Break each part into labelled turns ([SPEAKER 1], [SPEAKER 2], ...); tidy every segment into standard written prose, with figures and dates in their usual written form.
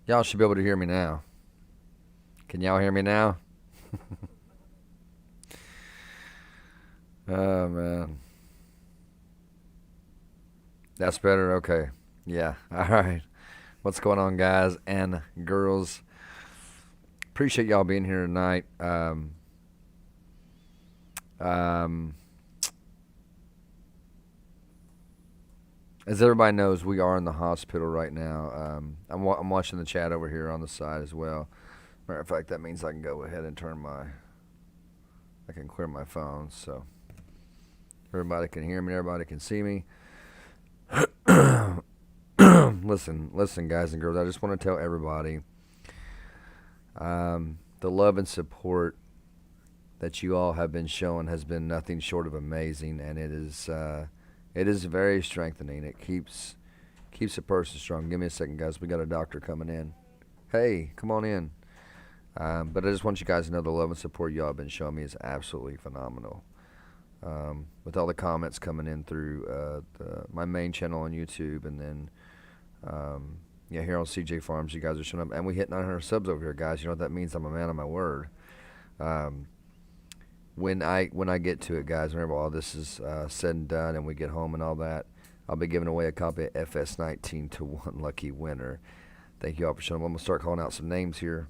[SPEAKER 1] Y'all should be able to hear me now. Can y'all hear me now? Oh, man. That's better? Okay. Yeah. All right. What's going on, guys and girls? Appreciate y'all being here tonight. Um, as everybody knows, we are in the hospital right now. I'm watching the chat over here on the side as well. Matter of fact, that means I can go ahead and I can clear my phone so everybody can hear me, everybody can see me. Listen, guys and girls, I just want to tell everybody the love and support that you all have been showing has been nothing short of amazing, and it is very strengthening. It keeps a person strong. Give me a second, guys. We got a doctor coming in. Hey, come on in. But I just want you guys to know the love and support y'all have been showing me is absolutely phenomenal. With all the comments coming in through my main channel on YouTube, and then here on CJ Farms, you guys are showing up, and we hit 900 subs over here, guys. You know what that means? I'm a man of my word. When I get to it, guys, whenever all this is said and done, and we get home and all that, I'll be giving away a copy of FS19 to one lucky winner. Thank you all for showing up. I'm gonna start calling out some names here.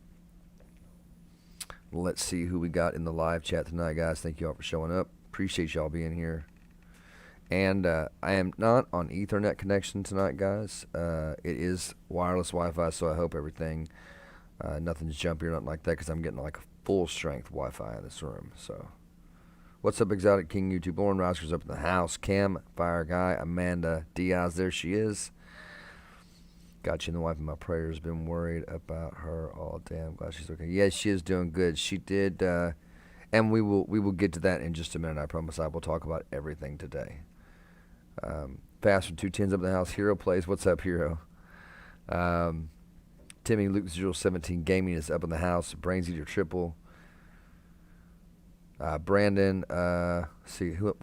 [SPEAKER 1] Let's see who we got in the live chat tonight, guys. Thank you all for showing up. Appreciate y'all being here. And I am not on Ethernet connection tonight, guys. It is wireless Wi-Fi, so I hope everything, nothing's jumpy or nothing like that, because I'm getting like a full strength Wi-Fi in this room. So, what's up, Exotic King YouTube? Lauren Rosker's up in the house. Cam, Fire Guy, Amanda Diaz, there she is. Got you in the wife of my prayers. Been worried about her all day. I'm glad she's okay. Yeah, she is doing good. She did, and we will get to that in just a minute. I promise. I will talk about everything today. Fast from 210s up in the house. HeroPlayz, what's up, Hero? Timmy Luke 017 Gaming is up in the house. Brains Eater Triple. Brandon, see who?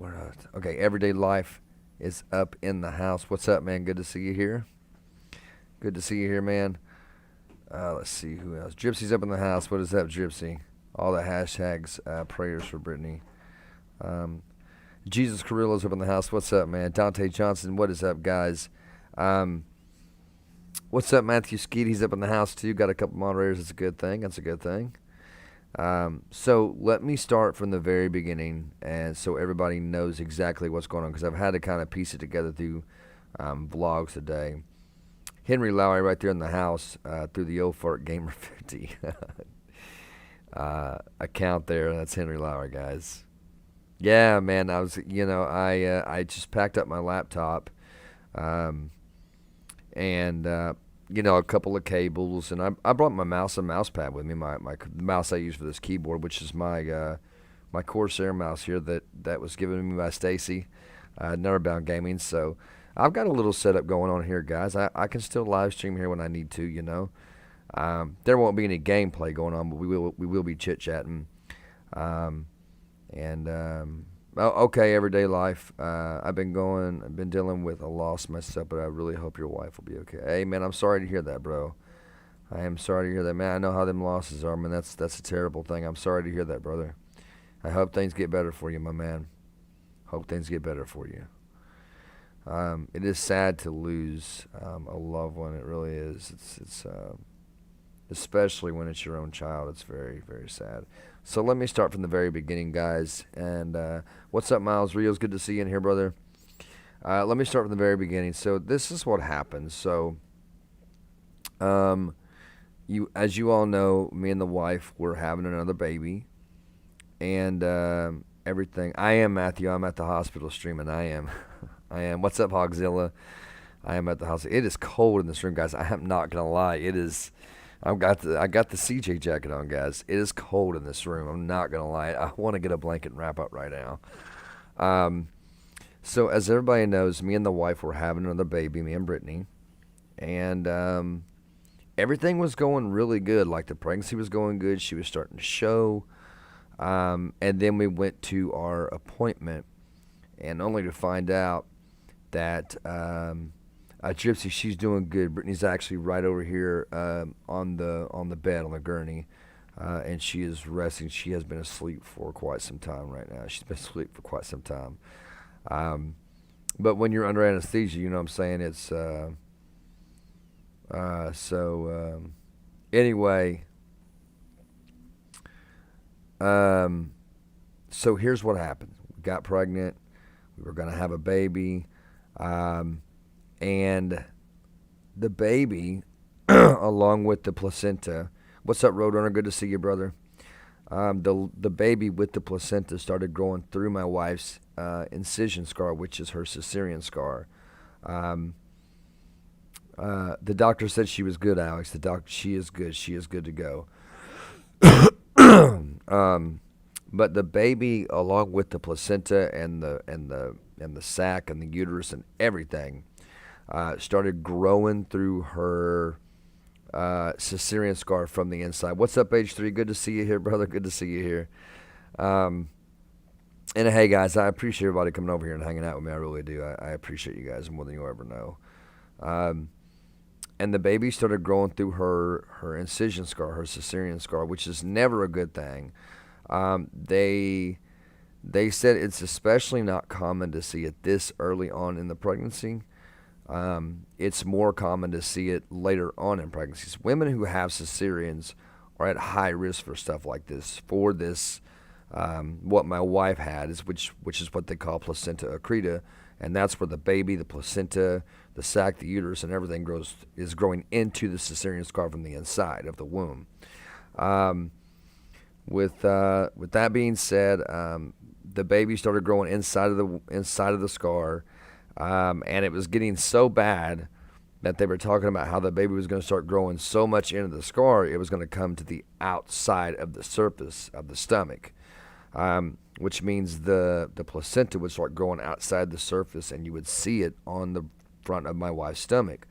[SPEAKER 1] Okay, Everyday Life is up in the house. What's up, man? Good to see you here. Good to see you here, man. Let's see who else. Gypsy's up in the house. What is up, Gypsy? All the hashtags, prayers for Brittany. Jesus Carrillo's up in the house. What's up, man? Dante Johnson, what is up, guys? What's up, Matthew Skeet? He's up in the house, too. Got a couple moderators. That's a good thing. That's a good thing. So let me start from the very beginning, and so everybody knows exactly what's going on, because I've had to kind of piece it together through vlogs today. Henry Lowry right there in the house through the old fart Gamer 50 account there. That's Henry Lowry, guys. Yeah, man, I was, I just packed up my laptop, and, a couple of cables, and I brought my mouse and mouse pad with me, my mouse I use for this keyboard, which is my Corsair mouse here that was given to me by Stacy, Nerbound Gaming. So I've got a little setup going on here, guys. I can still live stream here when I need to, There won't be any gameplay going on, but we will be chit-chatting. Okay, Everyday Life. I've been dealing with a loss myself, but I really hope your wife will be okay. Hey, man, I'm sorry to hear that, bro. I am sorry to hear that, man. I know how them losses are, man. That's a terrible thing. I'm sorry to hear that, brother. I hope things get better for you, my man. Hope things get better for you. It is sad to lose a loved one. It really is. It's especially when it's your own child. It's very, very sad. So let me start from the very beginning, guys. And what's up, Miles Rios? Good to see you in here, brother. Let me start from the very beginning. So this is what happened. So, as you all know, me and the wife were having another baby, and everything. I am Matthew. I'm at the hospital streaming. I am. What's up, Hogzilla? I am at the hospital. It is cold in this room, guys. I am not gonna lie. It is. I got the CJ jacket on, guys. It is cold in this room. I'm not gonna lie. I want to get a blanket and wrap up right now. So as everybody knows, me and the wife were having another baby, me and Brittany, and everything was going really good. Like the pregnancy was going good. She was starting to show, and then we went to our appointment, and only to find out that Gypsy, she's doing good. Brittany's actually right over here on the bed on the gurney, and she is resting. She has been asleep for quite some time right now. She's been asleep for quite some time. But when you're under anesthesia, you know what I'm saying? It's anyway. So here's what happened. We got pregnant. We were gonna have a baby. And the baby, along with the placenta, what's up, Roadrunner? Good to see you, brother. The baby with the placenta started growing through my wife's incision scar, which is her cesarean scar. The doctor said she was good, Alex. She is good. She is good to go. But the baby, along with the placenta and the sac and the uterus and everything, started growing through her cesarean scar from the inside. What's up, H3? Good to see you here, brother. Good to see you here. And hey, guys, I appreciate everybody coming over here and hanging out with me. I really do. I appreciate you guys more than you'll ever know. And the baby started growing through her incision scar, her cesarean scar, which is never a good thing. They said it's especially not common to see it this early on in the pregnancy. It's more common to see it later on in pregnancies. Women who have cesareans are at high risk for stuff like this. For this, what my wife had is which is what they call placenta accreta, and that's where the baby, the placenta, the sac, the uterus, and everything is growing into the cesarean scar from the inside of the womb. With that being said, the baby started growing inside of the scar, and it was getting so bad that they were talking about how the baby was going to start growing so much into the scar it was going to come to the outside of the surface of the stomach, which means the placenta would start growing outside the surface, and you would see it on the front of my wife's stomach.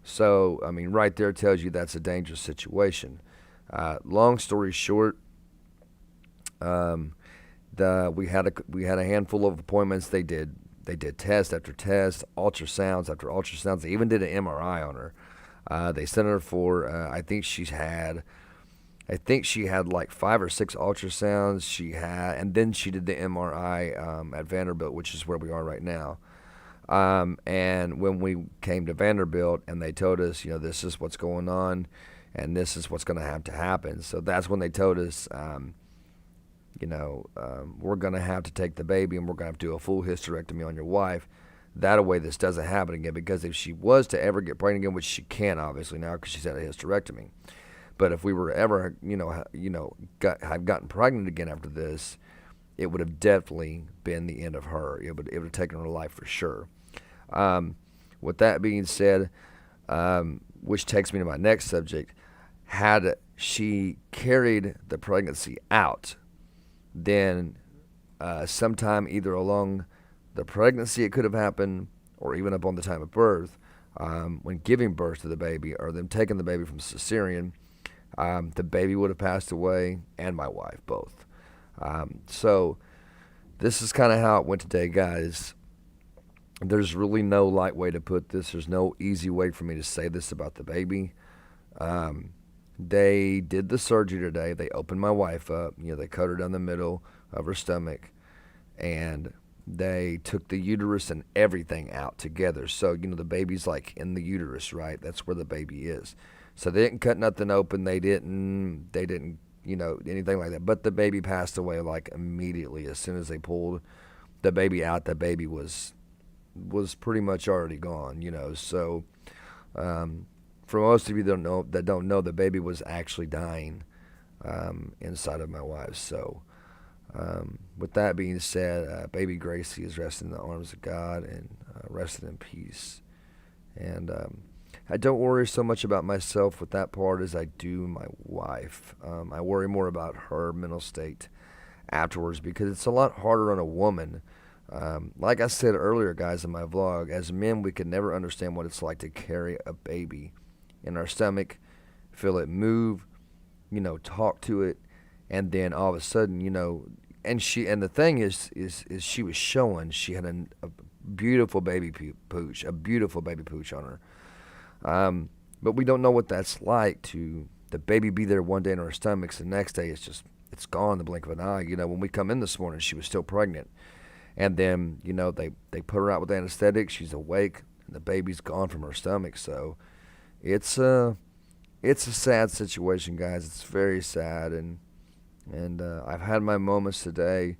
[SPEAKER 1] So, I mean, right there tells you that's a dangerous situation. Long story short, we had a handful of appointments. They did test after test, ultrasounds after ultrasounds. They even did an MRI on her. They sent her for I think she had like 5 or 6 ultrasounds. And then she did the MRI at Vanderbilt, which is where we are right now. And when we came to Vanderbilt and they told us, this is what's going on and this is what's going to have to happen. So that's when they told us, we're going to have to take the baby and we're going to have to do a full hysterectomy on your wife. That way this doesn't happen again, because if she was to ever get pregnant again, which she can't obviously now because she's had a hysterectomy, but if we were ever, have gotten pregnant again after this, it would have definitely been the end of her. It would have taken her life for sure. With that being said, which takes me to my next subject, had she carried the pregnancy out, then sometime either along the pregnancy it could have happened, or even up on the time of birth, when giving birth to the baby, or them taking the baby from cesarean, the baby would have passed away, and my wife both. So this is kind of how it went today, guys. There's really no light way to put this. There's no easy way for me to say this about the baby. They did the surgery today. They opened my wife up. They cut her down the middle of her stomach, and they took the uterus and everything out together. So, the baby's like in the uterus, right? That's where the baby is. So they didn't cut nothing open. They didn't, anything like that. But the baby passed away like immediately. As soon as they pulled the baby out, the baby was pretty much already gone, So, for most of you that don't know, the baby was actually dying inside of my wife. So, with that being said, baby Gracie is resting in the arms of God and resting in peace. And I don't worry so much about myself with that part as I do my wife. I worry more about her mental state afterwards, because it's a lot harder on a woman. Like I said earlier, guys, in my vlog, as men, we can never understand what it's like to carry a baby in our stomach, feel it move, talk to it, and then all of a sudden, and the thing is she was showing she had a beautiful baby pooch, a beautiful baby pooch on her. But we don't know what that's like to the baby be there one day in her stomach, the next day it's gone in the blink of an eye. When we come in this morning, she was still pregnant. And then, they put her out with anesthetic. She's awake, and the baby's gone from her stomach. So it's a sad situation, guys. It's very sad, and I've had my moments today.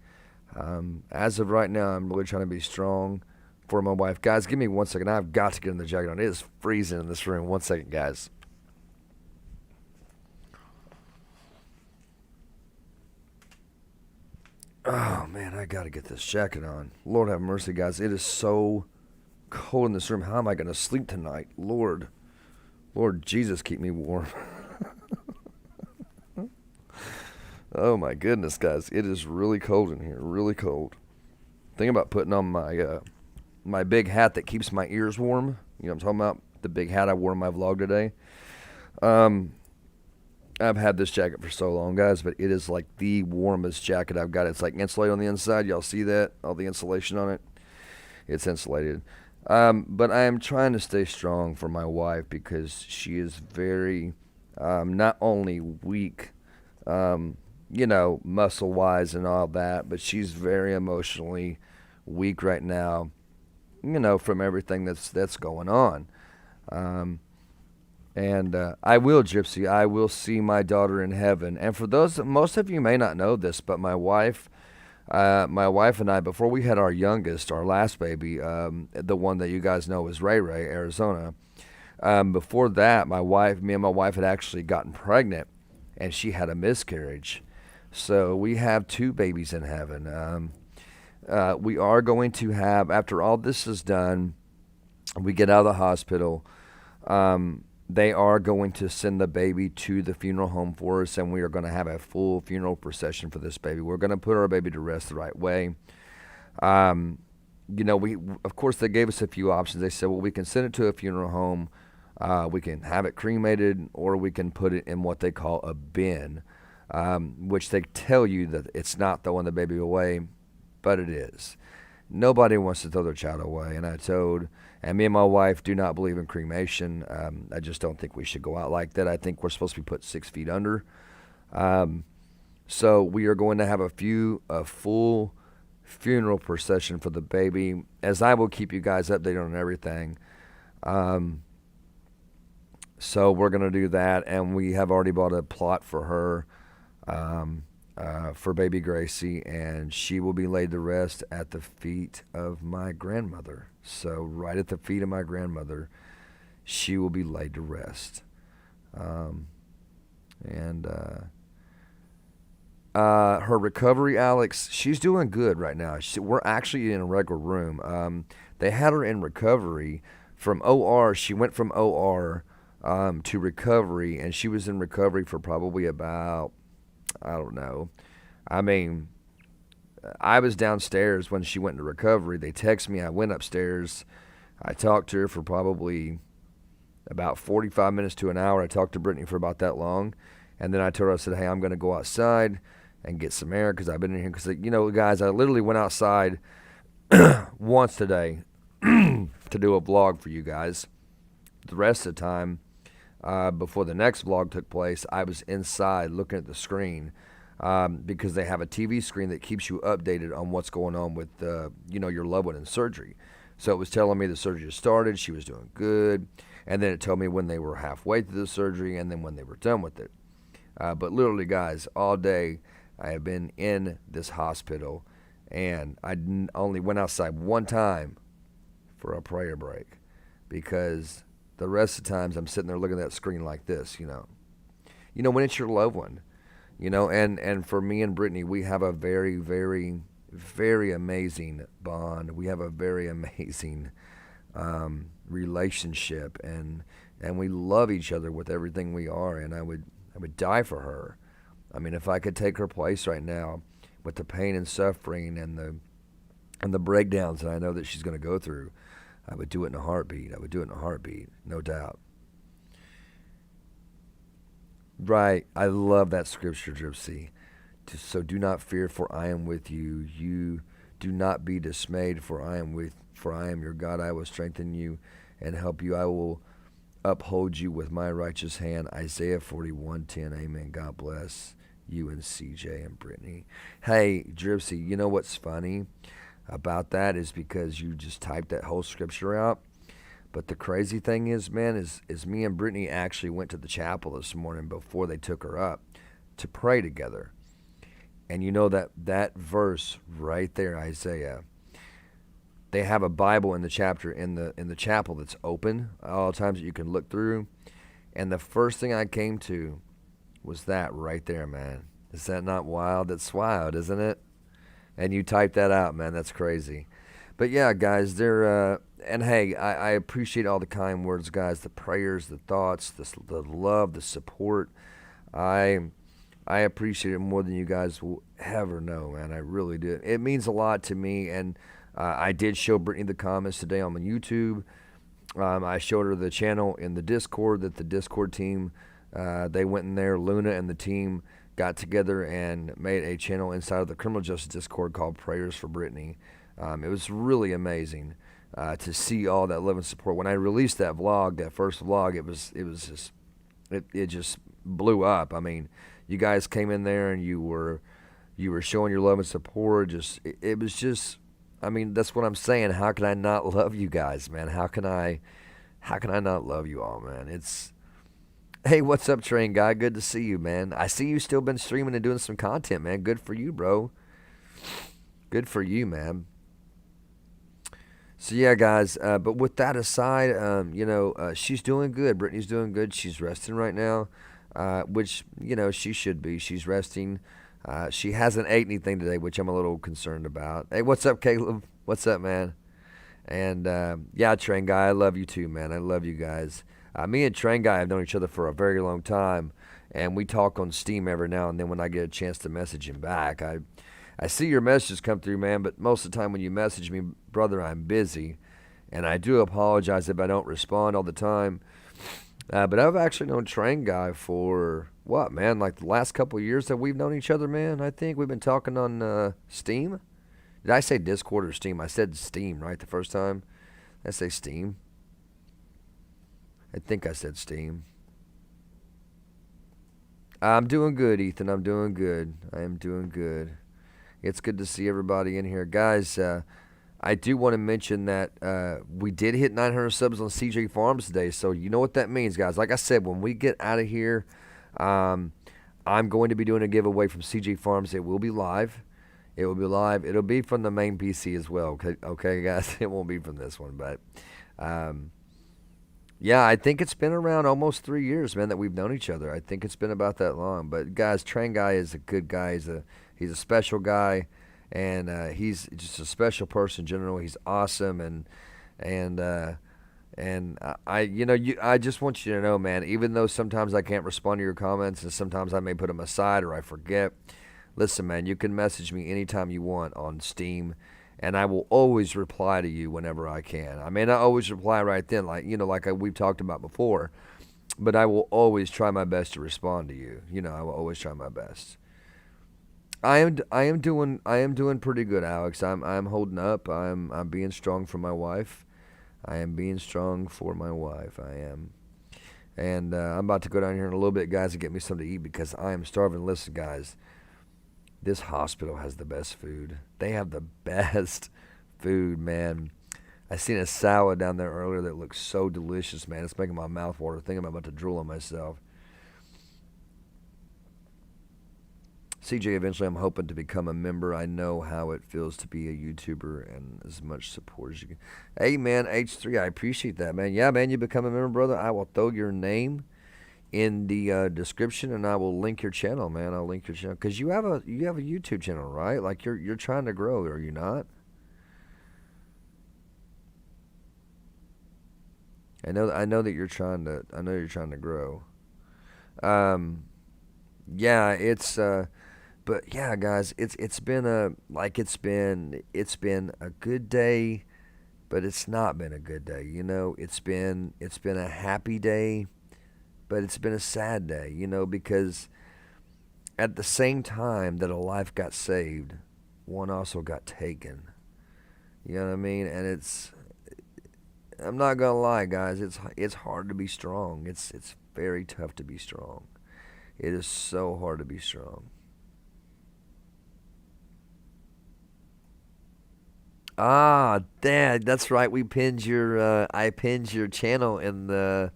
[SPEAKER 1] As of right now, I'm really trying to be strong for my wife. Guys, give me 1 second. I've got to get in the jacket on. It is freezing in this room. 1 second, guys. Oh, man, I got to get this jacket on. Lord have mercy, guys. It is so cold in this room. How am I going to sleep tonight? Lord Jesus, keep me warm. Oh, my goodness, guys. It is really cold in here. Really cold. Thinking about putting on my big hat that keeps my ears warm. You know what I'm talking about? The big hat I wore in my vlog today. I've had this jacket for so long, guys, but it is like the warmest jacket I've got. It's like insulated on the inside. Y'all see that? All the insulation on it. It's insulated. But I am trying to stay strong for my wife because she is very, not only weak, muscle-wise and all that, but she's very emotionally weak right now, from everything that's going on. And I will, Gypsy, I will see my daughter in heaven. And for those, most of you may not know this, but my wife and I, before we had our youngest, our last baby, the one that you guys know is Ray Ray, Arizona. Before that, me and my wife had actually gotten pregnant, and she had a miscarriage. So we have 2 babies in heaven. We are going to have, after all this is done, we get out of the hospital, they are going to send the baby to the funeral home for us, and we are going to have a full funeral procession for this baby. We're going to put our baby to rest the right way. Of course, they gave us a few options. They said, well, we can send it to a funeral home, we can have it cremated, or we can put it in what they call a bin, which they tell you that it's not throwing the baby away, but it is. Nobody wants to throw their child away, and me and my wife do not believe in cremation. I just don't think we should go out like that. I think we're supposed to be put 6 feet under. So we are going to have a full funeral procession for the baby, as I will keep you guys updated on everything. So we're going to do that, and we have already bought a plot for her, for baby Gracie, and she will be laid to rest at the feet of my grandmother. So right at the feet of my grandmother, she will be laid to rest. Her recovery, Alex, she's doing good right now. We're actually in a regular room. They had her in recovery from OR. She went from OR to recovery, and she was in recovery for probably about, I don't know. I mean, I was downstairs when she went into recovery. They texted me. I went upstairs. I talked to her for probably about 45 minutes to an hour. I talked to Brittany for about that long. And then I told her, I said, hey, I'm going to go outside and get some air because I've been in here. Because, guys, I literally went outside once today to do a vlog for you guys. The rest of the time, before the next vlog took place, I was inside looking at the screen because they have a TV screen that keeps you updated on what's going on with, your loved one in surgery. So it was telling me the surgery just started, she was doing good, and then it told me when they were halfway through the surgery and then when they were done with it. But literally, guys, all day I have been in this hospital, and I only went outside one time for a prayer break because the rest of the times I'm sitting there looking at that screen like this, when it's your loved one, and for me and Brittany, we have a very, very, very amazing bond. We have a very amazing relationship, and we love each other with everything we are, and I would die for her. I mean, if I could take her place right now with the pain and suffering and the breakdowns that I know that she's going to go through, I would do it in a heartbeat. No doubt. Right. I love that scripture, Gypsy. So do not fear, for I am with you. You do not be dismayed, for I am For I am your God. I will strengthen you and help you. I will uphold you with my righteous hand. Isaiah 41:10. Amen. God bless you and CJ and Brittany. Hey, Dripsy, you know what's funny about that is because you just typed that whole scripture out. But the crazy thing is, man, is me and Brittany actually went to the chapel this morning before they took her up to pray together. And you know that verse right there, Isaiah, they have a Bible in the chapter in the chapel that's open all the times that you can look through. And the first thing I came to was that right there, man. Is that not wild? That's wild, isn't it? And you typed that out, man. That's crazy. But yeah, guys, they're and hey, I appreciate all the kind words, guys, the prayers, the thoughts, the love, the support. I appreciate it more than you guys will ever know, man. I really do. It means a lot to me, and I did show Brittany the comments today on my YouTube. I showed her the channel in the Discord, that the Discord team, they went in there, Luna and the team got together and made a channel inside of the Criminal Justice Discord called Prayers for Brittany. It was really amazing to see all that love and support. When I released that vlog, that first vlog, it just blew up. I mean, you guys came in there and you were showing your love and support. It was just, I mean, that's what I'm saying. How can I not love you guys, man? How can I not love you all, man? Hey, what's up, Train Guy? Good to see you, man. I see you still been streaming and doing some content, man. Good for you, bro. Good for you, man. So yeah, guys. But with that aside, she's doing good. Brittany's doing good. She's resting right now, which she should be. She's resting. She hasn't ate anything today, which I'm a little concerned about. Hey, what's up, Caleb? What's up, man? And yeah, Train Guy, I love you too, man. I love you guys. Me and Train Guy have known each other for a very long time, and we talk on Steam every now and then when I get a chance to message him back. I see your messages come through, man, but most of the time when you message me, brother, I'm busy, and I do apologize if I don't respond all the time. But I've actually known Train Guy for, what, man, like the last couple of years that we've known each other, man. I think we've been talking on Steam. Did I say Discord or Steam? I said Steam, right, the first time? Did I say Steam? I think I said Steam. I'm doing good, Ethan. I'm doing good. I am doing good. It's good to see everybody in here. Guys, I do want to mention that we did hit 900 subs on CJ Farms today, so you know what that means, guys. Like I said, when we get out of here, I'm going to be doing a giveaway from CJ Farms. It will be live. It will be live. It'll be from the main PC as well, okay guys? It won't be from this one, but yeah, I think it's been around almost 3 years, man, that we've known each other. I think it's been about that long. But guys, Train Guy is a good guy. He's a special guy, and he's just a special person in general. He's awesome, and I just want you to know, man, even though sometimes I can't respond to your comments and sometimes I may put them aside or I forget, listen, man, you can message me anytime you want on Steam, and I will always reply to you whenever I can. I may not always reply right then, like we've talked about before, but I will always try my best to respond to you. I will always try my best. I am doing pretty good, Alex. I'm holding up. I'm being strong for my wife. I am being strong for my wife. I am. And I'm about to go down here in a little bit, guys, and get me something to eat because I am starving. Listen, guys, this hospital has the best food. They have the best food, man. I seen a salad down there earlier that looks so delicious, man. It's making my mouth water. I think I'm about to drool on myself. CJ, eventually I'm hoping to become a member. I know how it feels to be a YouTuber and as much support as you can. Hey, man, H3, I appreciate that, man. Yeah, man, you become a member, brother. I will throw your name in the description, and I will link your channel, man. I'll link your channel because you have a YouTube channel, right? Like you're trying to grow, are you not? I know that you're trying to. I know you're trying to grow. Yeah, it's. But yeah, guys, it's been a good day, but it's not been a good day. It's been a happy day, but it's been a sad day, because at the same time that a life got saved, one also got taken. You know what I mean? And I'm not gonna lie, guys. It's hard to be strong. It's very tough to be strong. It is so hard to be strong. Ah, Dad, that's right. I pinned your channel in the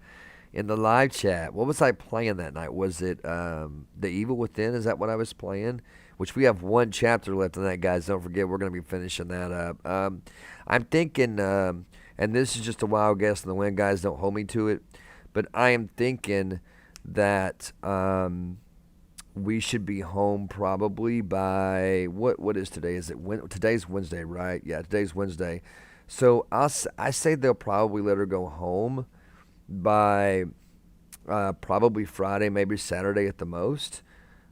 [SPEAKER 1] live chat. What was I playing that night? Was it The Evil Within? Is that what I was playing? Which we have one chapter left on that, guys. Don't forget, we're going to be finishing that up. I'm thinking, and this is just a wild guess in the wind, guys. Don't hold me to it. But I am thinking that we should be home probably by what is today? Is it today's Wednesday, right? Yeah, today's Wednesday. So I say they'll probably let her go home by probably Friday, maybe Saturday at the most.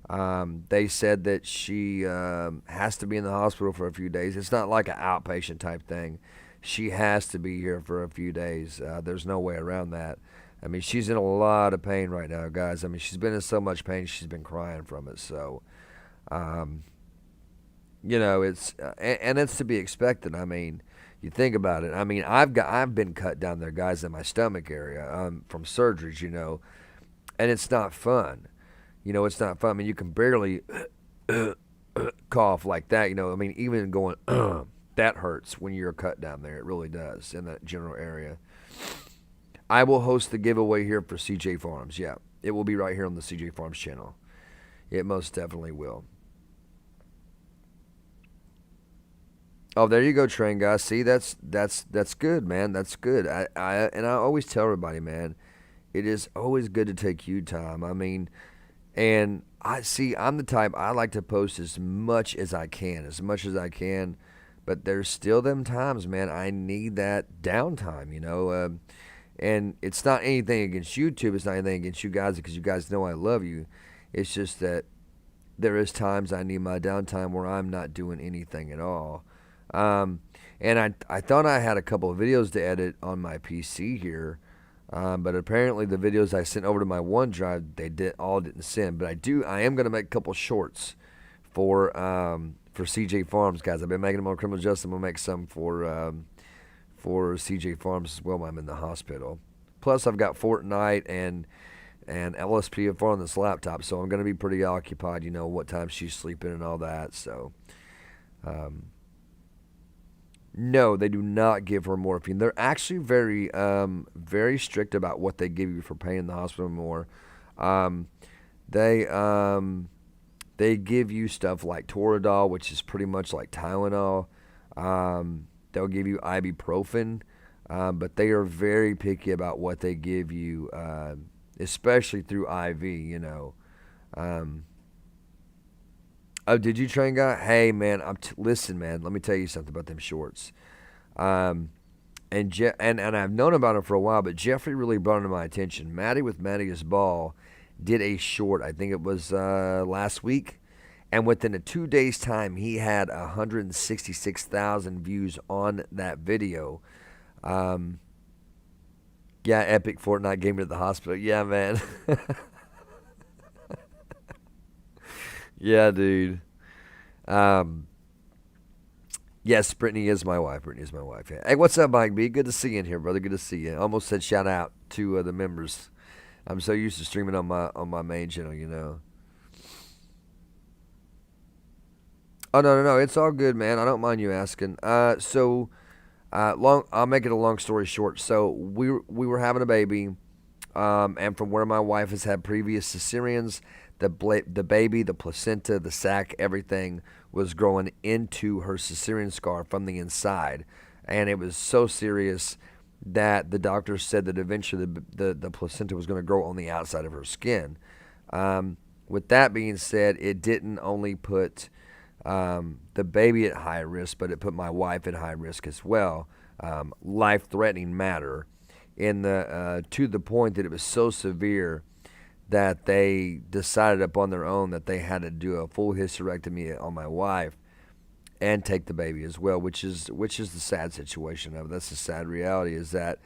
[SPEAKER 1] They said that she has to be in the hospital for a few days. It's not like an outpatient type thing. She has to be here for a few days. There's no way around that. I mean, she's in a lot of pain right now, guys. I mean, she's been in so much pain, she's been crying from it. So, um, it's and it's to be expected. I mean, you think about it. I mean, I've been cut down there, guys, in my stomach area from surgeries, and it's not fun. It's not fun. I mean, you can barely cough like that. I mean, even going that hurts when you're cut down there. It really does in that general area. I will host the giveaway here for CJ Farms. Yeah, it will be right here on the CJ Farms channel. It most definitely will. Oh, there you go, train guys. See, that's good, man. That's good. I always tell everybody, man, it is always good to take you time. I mean, and I'm the type I like to post as much as I can, but there's still them times, man. I need that downtime, and it's not anything against YouTube. It's not anything against you guys because you guys know I love you. It's just that there is times I need my downtime where I'm not doing anything at all. And I thought I had a couple of videos to edit on my PC here, but apparently the videos I sent over to my OneDrive didn't send. But I am gonna make a couple shorts for CJ Farms, guys. I've been making them on Criminal Justice. I'm gonna make some for CJ Farms as well while I'm in the hospital. Plus, I've got Fortnite and LSPFR on this laptop, so I'm gonna be pretty occupied. What time she's sleeping and all that. So. No, they do not give her morphine. They're actually very strict about what they give you for pain in the hospital more. Um, they they give you stuff like Toradol, which is pretty much like Tylenol. They'll give you ibuprofen, but they are very picky about what they give you, especially through IV. Um, Oh, did you train guy? Hey, man, listen, man. Let me tell you something about them shorts. Um, and I've known about them for a while, but Geoffrey really brought them to my attention. Matty with MattyIsBall did a short. I think it was last week, and within a 2 days time, he had 166,000 views on that video. Um, yeah, epic Fortnite gamer at the hospital. Yeah, man. Yeah, dude. Um, yes, Brittany is my wife. Brittany is my wife. Yeah. Hey, what's up, Mike B? Good to see you in here, brother. Good to see you. Almost said shout out to the members. I'm so used to streaming on my main channel. Oh no, it's all good, man. I don't mind you asking. I'll make it a long story short. So we were having a baby, and from where my wife has had previous cesareans. The baby, the placenta, the sac, everything was growing into her cesarean scar from the inside. And it was so serious that the doctor said that eventually the placenta was going to grow on the outside of her skin. With that being said, it didn't only put the baby at high risk, but it put my wife at high risk as well. Life-threatening matter to the point that it was so severe that they decided upon their own that they had to do a full hysterectomy on my wife and take the baby as well, which is the sad situation of it. That's the sad reality is that,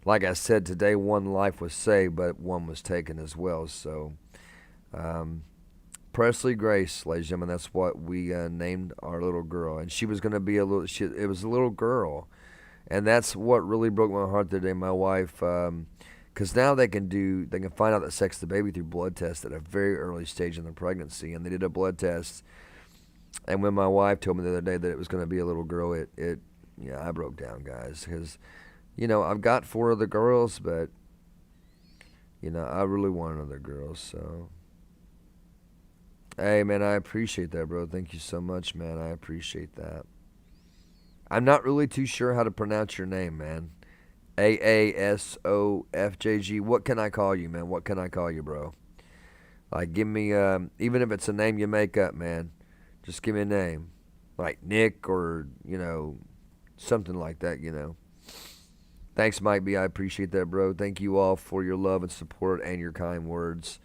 [SPEAKER 1] like I said, today one life was saved, but one was taken as well. So Presley Grace, ladies and gentlemen. That's what we named our little girl, and she was going to be a little. It was a little girl, and that's what really broke my heart today. My wife, because now they can find out the sex of the baby through blood tests at a very early stage in the pregnancy, and they did a blood test. And when my wife told me the other day that it was going to be a little girl, I broke down, guys, because I've got 4 other girls, but I really want another girl, so. Hey, man, I appreciate that, bro. Thank you so much, man. I appreciate that. I'm not really too sure how to pronounce your name, man. AASOFJG. What can I call you, man? What can I call you, bro? Like, give me, even if it's a name you make up, man, just give me a name. Like Nick or, something like that, Thanks, Mike B. I appreciate that, bro. Thank you all for your love and support and your kind words.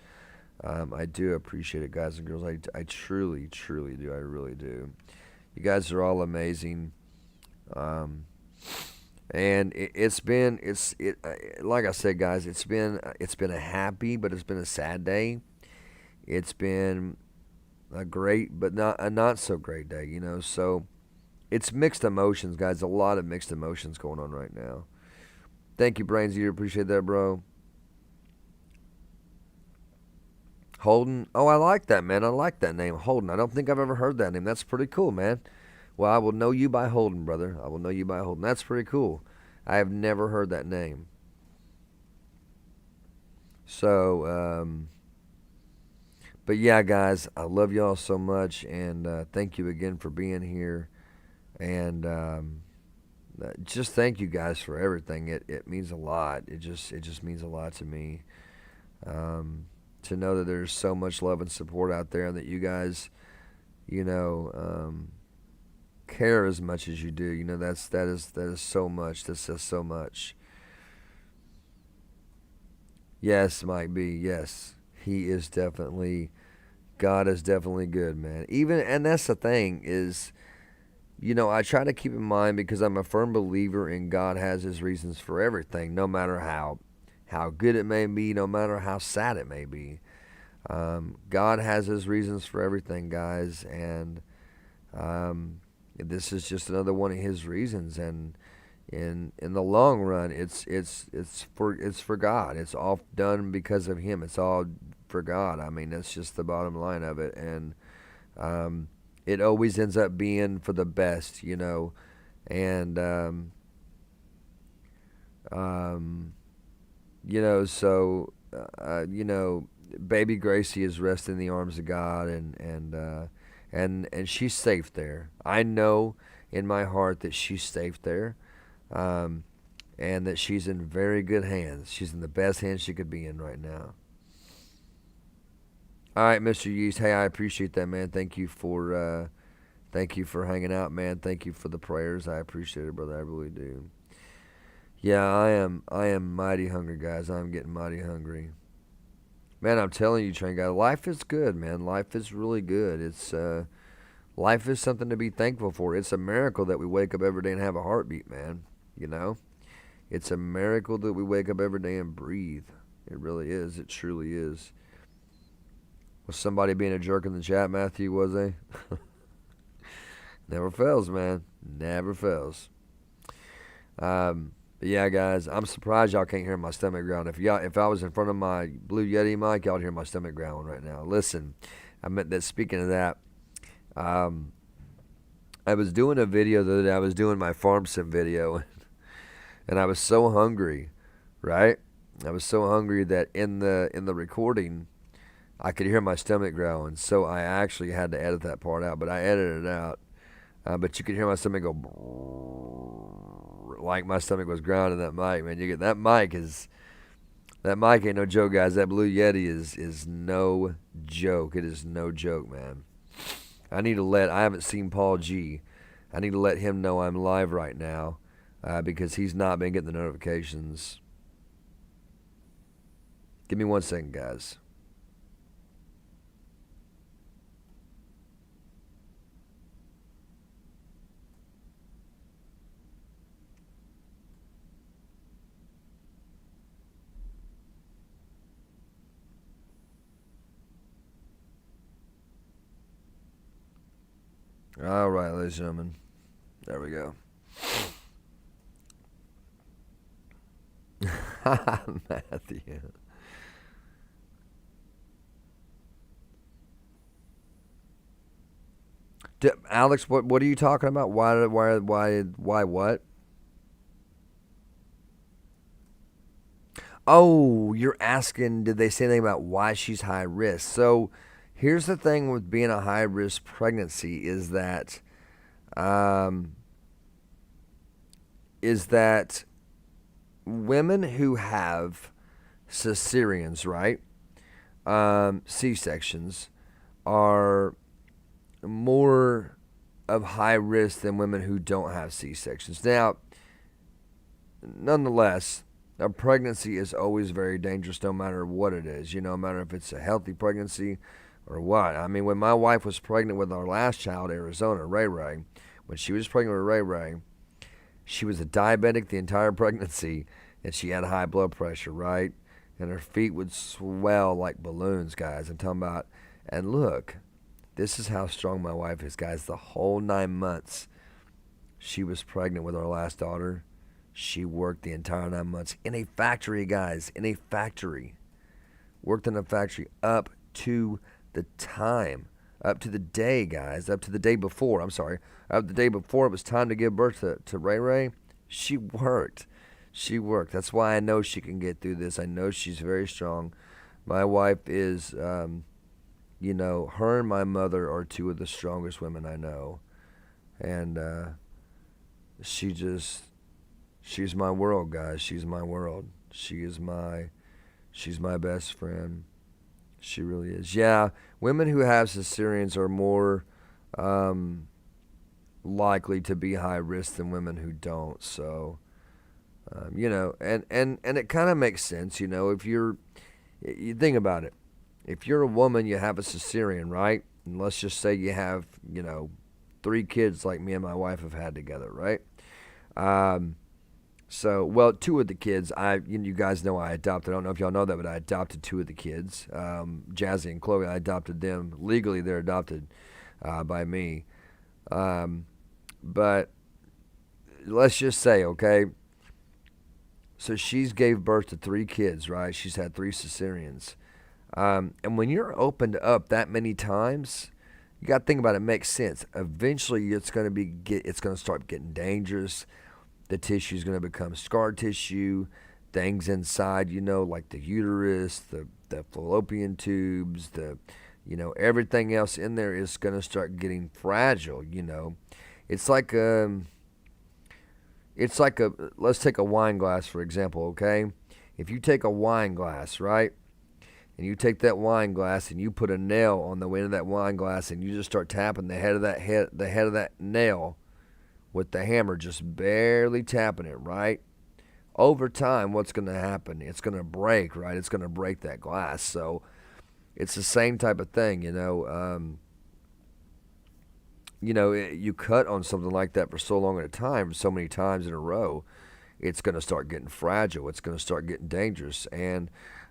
[SPEAKER 1] I do appreciate it, guys and girls. I truly, truly do. I really do. You guys are all amazing. And like I said, guys, it's been a happy, but it's been a sad day. It's been a great, but not a not so great day, So it's mixed emotions, guys. A lot of mixed emotions going on right now. Thank you, Brains. You appreciate that, bro. Holden. Oh, I like that, man. I like that name, Holden. I don't think I've ever heard that name. That's pretty cool, man. Well, I will know you by Holden, brother. I will know you by Holden. That's pretty cool. I have never heard that name. So, but yeah, guys, I love y'all so much, and thank you again for being here. And just thank you guys for everything. It means a lot. It just means a lot to me. To know that there's so much love and support out there, and that you guys, care as much as you do. That is so much. That says so much. Yes, Mike B. Yes, he is definitely. God is definitely good, man. And that's the thing is, I try to keep in mind, because I'm a firm believer in God has His reasons for everything, no matter how good it may be, no matter how sad it may be. God has His reasons for everything, guys, and this is just another one of His reasons. And in the long run, it's for God. It's all done because of Him. It's all for God. I mean, that's just the bottom line of it, and it always ends up being for the best, and so, baby Gracie is resting in the arms of God, and she's safe there. I know in my heart that she's safe there, and that she's in very good hands. She's in the best hands she could be in right now. All right, Mr. Yeast. Hey, I appreciate that, man. Thank you for hanging out, man. Thank you for the prayers. I appreciate it, brother. I really do. Yeah, I am mighty hungry, guys. I'm getting mighty hungry. Man, I'm telling you, Train Guy, life is good, man. Life is really good. Life is something to be thankful for. It's a miracle that we wake up every day and have a heartbeat, man. It's a miracle that we wake up every day and breathe. It really is. It truly is. Was somebody being a jerk in the chat, Matthew, was they? Never fails, man. Never fails. But yeah, guys, I'm surprised y'all can't hear my stomach growling. If I was in front of my Blue Yeti mic, y'all would hear my stomach growling right now. Listen, I meant that. Speaking of that, I was doing a video the other day. I was doing my farm sim video, and I was so hungry, right? I was so hungry that in the recording, I could hear my stomach growling, so I actually had to edit that part out, but I edited it out. But you could hear my stomach go like my stomach was growling in that mic, man. That mic ain't no joke, guys. That Blue Yeti is no joke. It is no joke, man. I haven't seen Paul G. I need to let him know I'm live right now, because he's not been getting the notifications. Give me 1 second, guys. All right, ladies and gentlemen. There we go. Matthew. Alex, what are you talking about? Why what? Oh, you're asking, did they say anything about why she's high risk? So here's the thing with being a high risk pregnancy um, is that women who have cesareans, right? C sections are more of high risk than women who don't have C sections. Now, nonetheless, a pregnancy is always very dangerous no matter what it is, no matter if it's a healthy pregnancy or what. I mean, when my wife was pregnant with our last child, Arizona, Ray Ray, when she was pregnant with Ray Ray, she was a diabetic the entire pregnancy, and she had high blood pressure, right? And her feet would swell like balloons, guys. I'm talking about, and look, this is how strong my wife is, guys. The whole 9 months she was pregnant with our last daughter, she worked the entire 9 months in a factory, guys, in a factory. Worked in a factory up to the time, up to the day, guys, up to the day before. I'm sorry, up the day before it was time to give birth to Ray Ray. She worked. She worked. That's why I know she can get through this. I know she's very strong. My wife is, her and my mother are two of the strongest women I know. And she's my world, guys. She's my world. She's my best friend. She really is. Yeah, women who have cesareans are more likely to be high risk than women who don't. So, and it kind of makes sense, if you think about it. If you're a woman, you have a cesarean, right? And let's just say you have, 3 kids like me and my wife have had together, right? Well, 2 of the kids, you guys know I adopted. I don't know if y'all know that, but I adopted 2 of the kids. Jazzy and Chloe, I adopted them. Legally, they're adopted by me. But let's just say, okay, so she's gave birth to 3 kids, right? She's had 3 cesareans. And when you're opened up that many times, you got to think about it. It makes sense. Eventually, it's going to start getting dangerous. The tissue is going to become scar tissue. Things inside, like the uterus, the fallopian tubes, everything else in there is going to start getting fragile. It's like let's take a wine glass for example. Okay, if you take a wine glass, right? And you take that wine glass and you put a nail on the end of that wine glass and you just start tapping the head of that nail with the hammer, just barely tapping it, right? Over time, what's going to happen? It's going to break, right? It's going to break that glass. So it's the same type of thing, you cut on something like that for so long at a time, so many times in a row, it's going to start getting fragile. It's going to start getting dangerous. And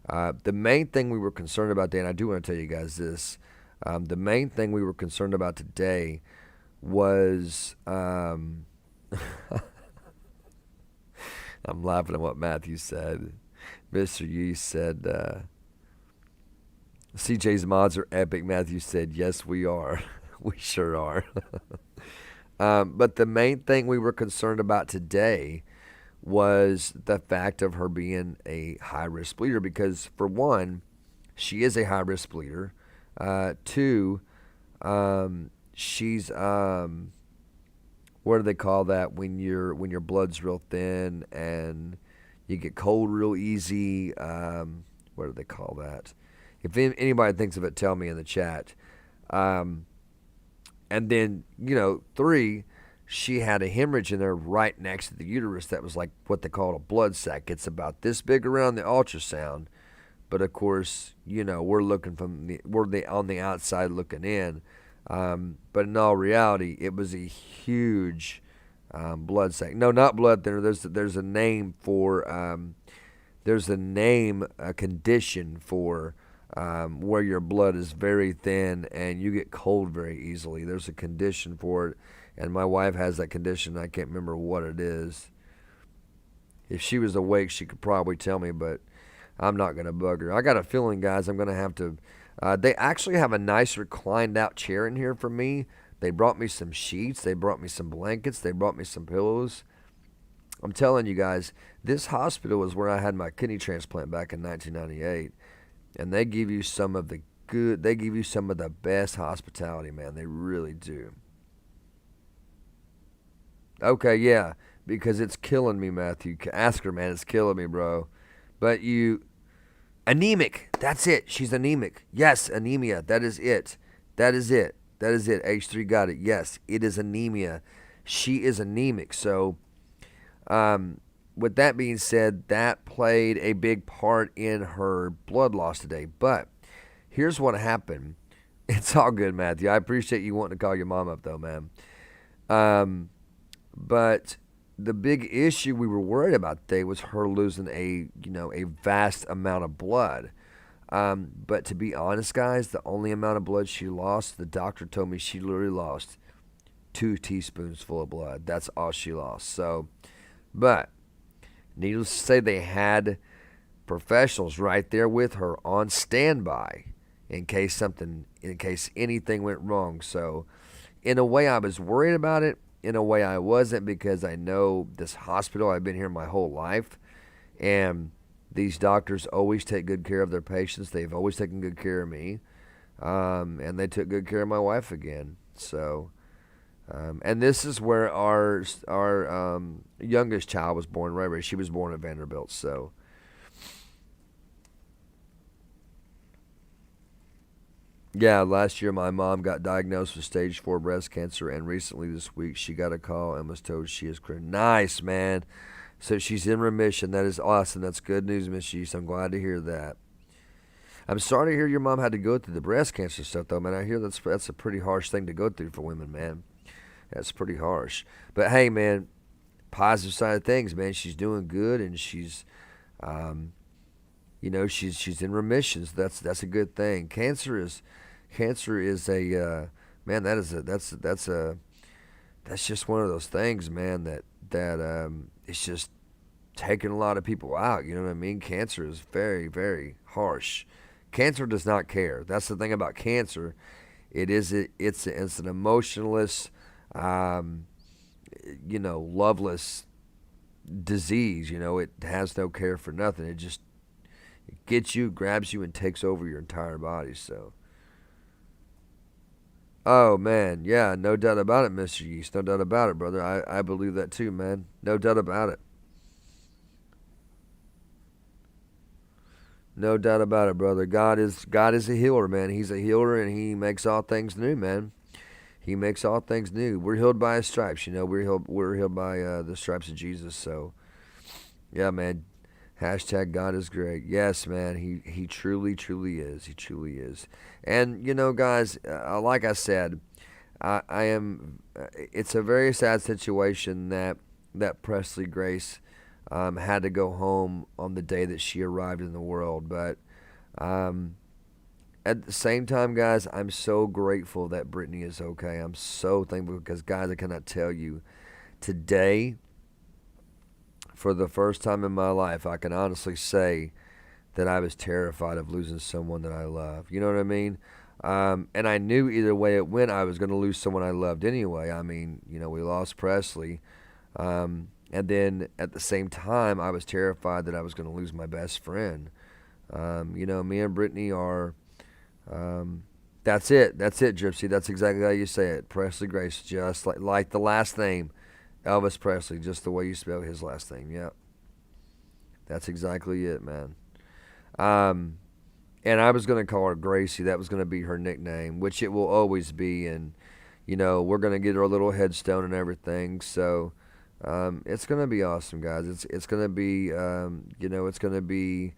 [SPEAKER 1] the main thing we were concerned about today, and I do want to tell you guys this, the main thing we were concerned about today was, I'm laughing at what Matthew said. Mr. Yee said, CJ's mods are epic. Matthew said, yes, we are. We sure are. But the main thing we were concerned about today was the fact of her being a high-risk bleeder because, for one, she is a high-risk bleeder. 2, she's what do they call that when your blood's real thin and you get cold real easy? What do they call that? If anybody thinks of it, tell me in the chat. And then 3, she had a hemorrhage in there right next to the uterus that was like what they call a blood sac. It's about this big around the ultrasound, but of course, we're looking we're on the outside looking in. But in all reality, it was a huge blood sac. No, not blood thinner. There's a name for a condition for where your blood is very thin and you get cold very easily. There's a condition for it, and my wife has that condition. I can't remember what it is. If she was awake, she could probably tell me, but I'm not going to bug her. I got a feeling, guys, I'm going to have to... they actually have a nice reclined out chair in here for me. They brought me some sheets. They brought me some blankets. They brought me some pillows. I'm telling you guys, this hospital was where I had my kidney transplant back in 1998. And they give you some of the best hospitality, man. They really do. Okay, yeah, because it's killing me, Matthew. Ask her, man. It's killing me, bro. But anemic. That's it. She's anemic. Yes, anemia. That is it. That is it. That is it. H3 got it. Yes, it is anemia. She is anemic. So, with that being said, that played a big part in her blood loss today. But here's what happened. It's all good, Matthew. I appreciate you wanting to call your mom up, though, man. But the big issue we were worried about today was her losing a vast amount of blood. But to be honest, guys, the only amount of blood she lost, the doctor told me she literally lost 2 teaspoons full of blood. That's all she lost. So, but needless to say, they had professionals right there with her on standby in case anything went wrong. So, in a way, I was worried about it. In a way, I wasn't, because I know this hospital. I've been here my whole life, and these doctors always take good care of their patients. They've always taken good care of me, and they took good care of my wife again. So, and this is where our youngest child was born. Right, she was born at Vanderbilt. So, yeah, last year my mom got diagnosed with stage 4 breast cancer, and recently this week she got a call and was told she is clear. Nice, man. So she's in remission. That is awesome. That's good news, Miss Sheese. I'm glad to hear that. I'm sorry to hear your mom had to go through the breast cancer stuff, though, man. I hear that's a pretty harsh thing to go through for women, man. That's pretty harsh. But hey, man, positive side of things, man. She's doing good, and she's she's in remission. So that's a good thing. Cancer is a man. That's just one of those things, man. That it's just taking a lot of people out. You know what I mean? Cancer is very, very harsh. Cancer does not care. That's the thing about cancer. It's an emotionless, loveless disease. It has no care for nothing. It gets you, grabs you, and takes over your entire body. So, oh man, yeah, no doubt about it, Mr. Yeast. No doubt about it, brother. I believe that too, man. No doubt about it. No doubt about it, brother. God is a healer, man. He's a healer, and He makes all things new, man. He makes all things new. We're healed by His stripes. We're healed by the stripes of Jesus. So, yeah, man. Hashtag God is great. Yes, man. He truly, truly is. He truly is. And guys, like I said, I am. It's a very sad situation that Presley Grace had to go home on the day that she arrived in the world. But at the same time, guys, I'm so grateful that Brittany is okay. I'm so thankful because, guys, I cannot tell you, today, for the first time in my life, I can honestly say that I was terrified of losing someone that I love. You know what I mean? And I knew either way it went, I was going to lose someone I loved anyway. I mean, we lost Presley. And then at the same time, I was terrified that I was going to lose my best friend. Me and Brittany are, that's it. That's it, Gypsy. That's exactly how you say it. Presley Grace, just like the last name, Elvis Presley, just the way you spell his last name. Yeah. That's exactly it, man. And I was going to call her Gracie. That was going to be her nickname, which it will always be. And, we're going to get her a little headstone and everything. So, it's going to be awesome, guys. It's going to be, it's going to be,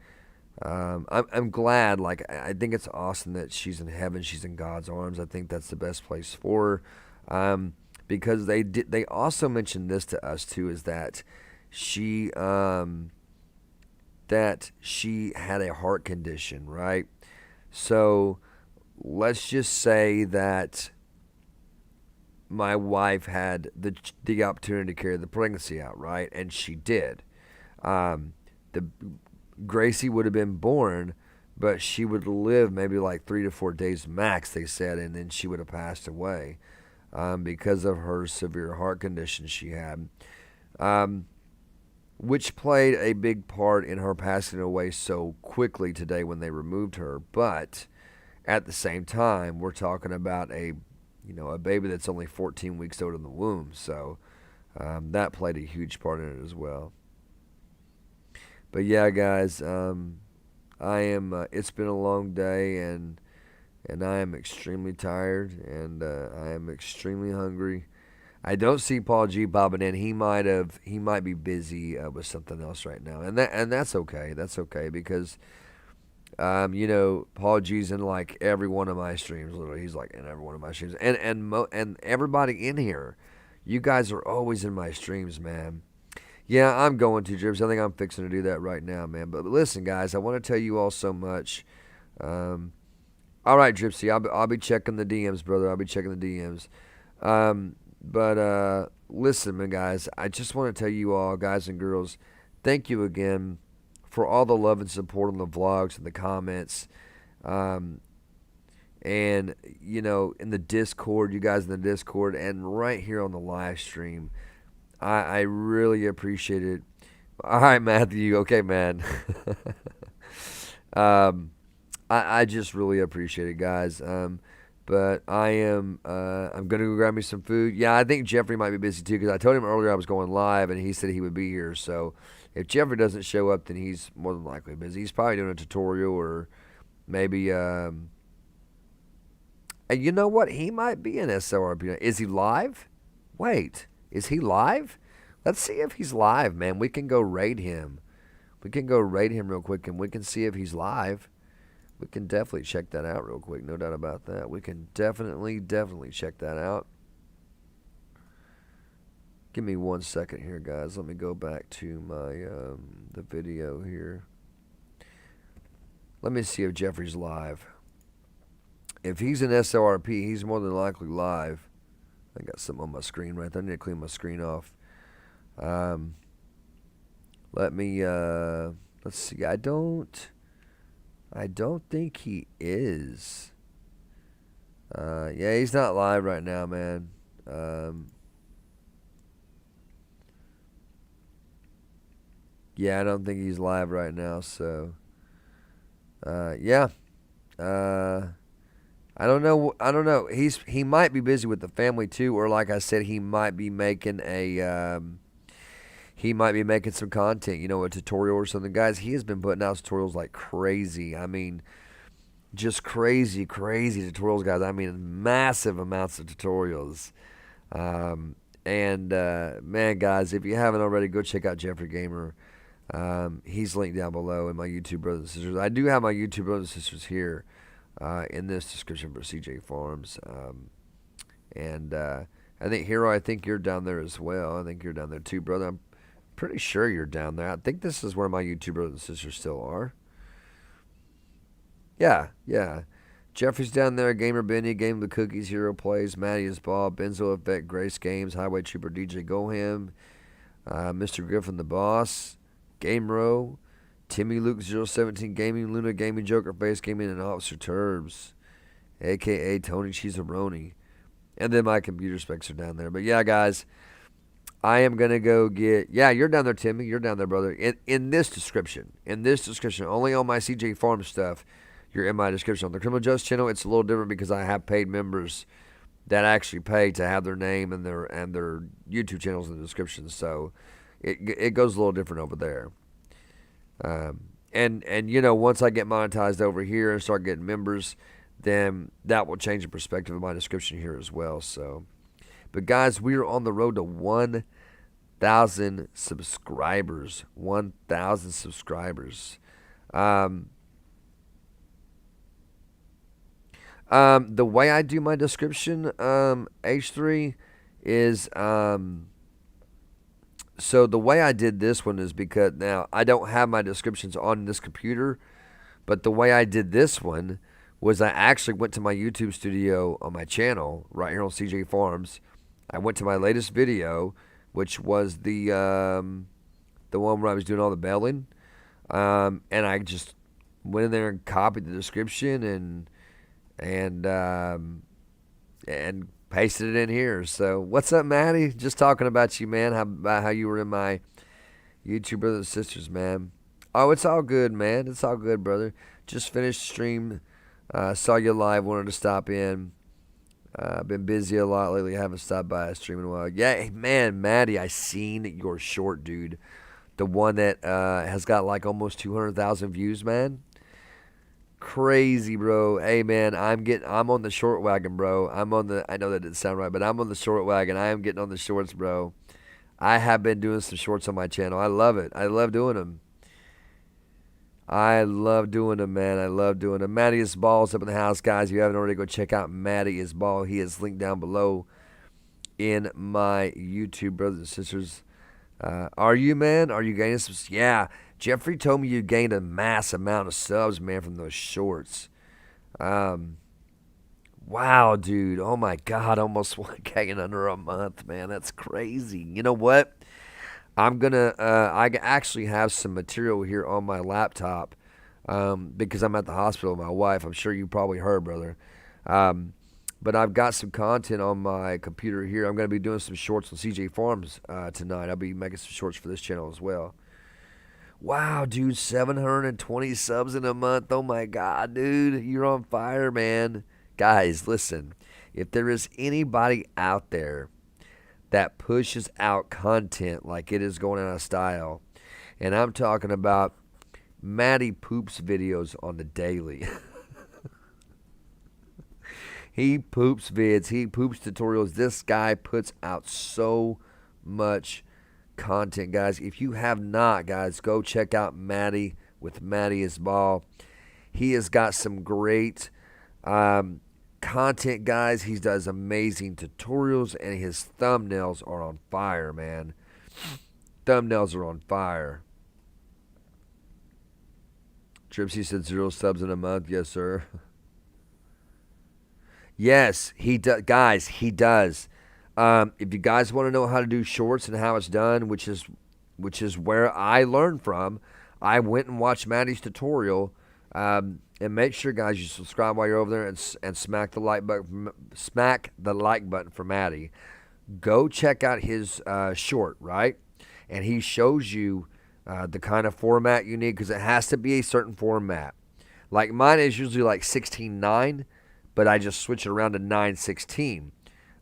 [SPEAKER 1] I'm glad. I think it's awesome that she's in heaven. She's in God's arms. I think that's the best place for her. Because they also mentioned this to us too, is that she had a heart condition, right? So let's just say that my wife had the opportunity to carry the pregnancy out, right? And she did. The Gracie would have been born, but she would live maybe like 3 to 4 days max, they said, and then she would have passed away because of her severe heart condition she had, which played a big part in her passing away so quickly today when they removed her. But at the same time, we're talking about a baby that's only 14 weeks old in the womb, so that played a huge part in it as well. But yeah, guys, I am. It's been a long day, and I am extremely tired, and I am extremely hungry. I don't see Paul G bobbing in. He might be busy with something else right now, and that's okay. That's okay because, Paul G's in like every one of my streams. Literally, he's like in every one of my streams, and everybody in here, you guys are always in my streams, man. Yeah, I'm going to, Dribs. I think I'm fixing to do that right now, man. But listen, guys, I want to tell you all so much. All right, Dripsy, I'll be checking the DMs, brother. I'll be checking the DMs. But listen, man, guys, I just want to tell you all, guys and girls, thank you again for all the love and support on the vlogs and the comments. And, in the Discord, you guys in the Discord, and right here on the live stream. I really appreciate it. All right, Matthew. Okay, man. I just really appreciate it, guys. But I'm going to go grab me some food. Yeah, I think Geoffrey might be busy too because I told him earlier I was going live and he said he would be here. So if Geoffrey doesn't show up, then he's more than likely busy. He's probably doing a tutorial or maybe, you know what? He might be in SLRP. Is he live? Wait. Is he live? Let's see if he's live, man. We can go raid him. We can go raid him real quick, and we can see if he's live. We can definitely check that out real quick. No doubt about that. We can definitely check that out. Give me 1 second here, guys. Let me go back to my the video here. Let me see if Geoffrey's live. If he's in SLRP, he's more than likely live. I got something on my screen right there. I need to clean my screen off. Let me, let's see. I don't think he is. Yeah, he's not live right now, man. Yeah, I don't think he's live right now, so, yeah. I don't know. He might be busy with the family too, or like I said, he might be making some content, a tutorial or something. Guys, he has been putting out tutorials like crazy. I mean, just crazy tutorials, guys. I mean, massive amounts of tutorials. Man, guys, if you haven't already, go check out Geoffrey Gamer. He's linked down below in my YouTube brothers and sisters. I do have my YouTube brothers and sisters here. In this description for CJ Farms. I think Hero, I think you're down there as well. I think you're down there too, brother. I'm pretty sure you're down there. I think this is where my YouTube brothers and sisters still are. Yeah. Jeffrey's down there, GamerBenny, Game of the Cookies, HeroPlayz, MattyIsBall, Benzo Effect, Grace Games, Highway Trooper, DJGoHam, Mr. Griffin the Boss, GameRoll, Timmy Luke 017 Gaming, Luna Gaming, Jokerface Gaming, and Officer Turbs, a.k.a. Tony Cheesaroni. And then my computer specs are down there. But yeah, guys, I am going to go get... Yeah, you're down there, Timmy. You're down there, brother. In this description, only on my CJ Farm stuff, you're in my description. On the Criminal Justice channel, it's a little different because I have paid members that actually pay to have their name and their YouTube channels in the description. So it goes a little different over there. And once I get monetized over here and start getting members, then that will change the perspective of my description here as well. So, but guys, we are on the road to 1,000 subscribers. 1,000 subscribers. The way I do my description, H3, is so the way I did this one is because now I don't have my descriptions on this computer, but the way I did this one was I actually went to my YouTube studio on my channel right here on CJ Farms. I went to my latest video, which was the one where I was doing all the belling, and I just went in there and copied the description and pasted it in here. So what's up, Matty? Just talking about you, man. About how you were in my YouTube brothers and sisters, man. Oh, it's all good, man. It's all good, brother. Just finished stream. Saw you live. Wanted to stop in. Been busy a lot lately. Haven't stopped by a stream in a while. Yeah, man, Matty, I seen your short, dude. The one that has got like almost 200,000 views, man. Crazy, bro. Hey, man, I'm on the short wagon, bro. I know that didn't sound right, but I'm on the short wagon. I am getting on the shorts, bro. I have been doing some shorts on my channel. I love it. I love doing them. I love doing them, man. I love doing them. MattyIsBall's up in the house, guys. If you haven't already, go check out MattyIsBall. He is linked down below in my YouTube, brothers and sisters. Are you, man? Are you gaining some? Yeah. Geoffrey told me you gained a mass amount of subs, man, from those shorts. Wow, dude. Oh, my God. Almost 1K in under a month, man. That's crazy. You know what? I'm going to, I actually have some material here on my laptop because I'm at the hospital with my wife. I'm sure you probably heard, brother. But I've got some content on my computer here. I'm going to be doing some shorts on CJ Farms tonight. I'll be making some shorts for this channel as well. Wow, dude, 720 subs in a month. Oh, my God, dude. You're on fire, man. Guys, listen. If there is anybody out there that pushes out content like it is going out of style, and I'm talking about Matty poops videos on the daily. He poops vids. He poops tutorials. This guy puts out so much content, guys. If you have not, guys, go check out Matty with MattyIsBall. He has got some great content, guys. He does amazing tutorials, and his thumbnails are on fire, man. Thumbnails are on fire. Tripsy said 0 subs in a month. Yes, sir. Yes, he does. Guys, he does. If you guys want to know how to do shorts and how it's done, which is where I learned from, I went and watched Matty's tutorial. And make sure, guys, you subscribe while you're over there and smack the like button. Smack the like button for Matty. Go check out his short, right? And he shows you the kind of format you need, because it has to be a certain format. Like mine is usually like 16:9, but I just switch it around to 9:16.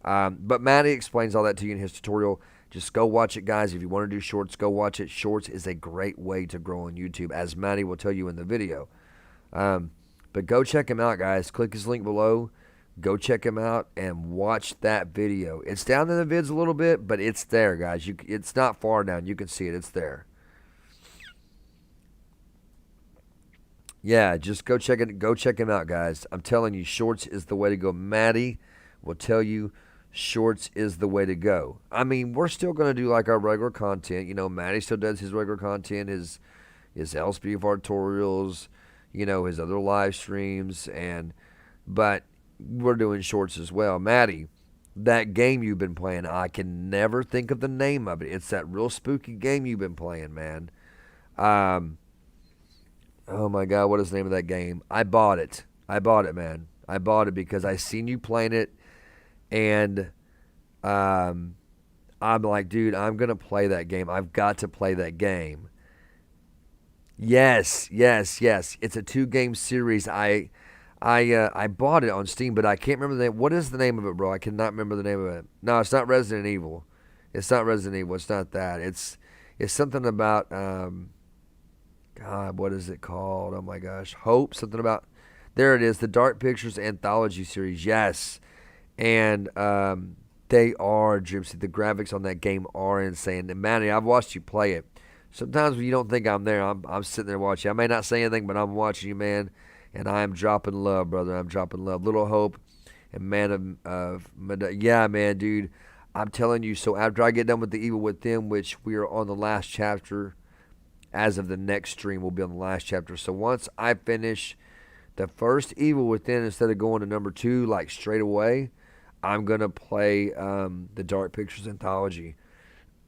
[SPEAKER 1] But Matty explains all that to you in his tutorial. Just go watch it, guys. If you want to do shorts, go watch it. Shorts is a great way to grow on YouTube, as Matty will tell you in the video. But go check him out, guys. Click his link below. Go check him out and watch that video. It's down in the vids a little bit, but it's there, guys. It's not far down. You can see it. It's there. Yeah, just go check it. Go check him out, guys. I'm telling you, shorts is the way to go. Matty will tell you shorts is the way to go. I mean, we're still going to do like our regular content. You know, Matty still does his regular content, his LSP tutorials, you know, his other live streams, but we're doing shorts as well. Matty, that game you've been playing, I can never think of the name of it. It's that real spooky game you've been playing, man. Oh my God, what is the name of that game? I bought it. Man. I bought it because I seen you playing it, and I'm like, dude, I'm gonna play that game. I've got to play that game. Yes. It's a 2-game series. I bought it on Steam, but I can't remember the name. What is the name of it, bro? I cannot remember the name of it. No, it's not Resident Evil. It's not Resident Evil. It's not that. It's something about God, what is it called? Oh my gosh, Hope. Something about. There it is. The Dark Pictures Anthology series. Yes, and they are, Gypsy. The graphics on that game are insane. And Matty, I've watched you play it. Sometimes when you don't think I'm there, I'm sitting there watching. I may not say anything, but I'm watching you, man. And I am dropping love, brother. I'm dropping love. Little Hope and Man of yeah, man, dude. I'm telling you. So after I get done with the Evil Within, which we are on the last chapter, as of the next stream, we'll be on the last chapter. So once I finish the first Evil Within, instead of going to number 2 like straight away, I'm gonna play the Dark Pictures Anthology.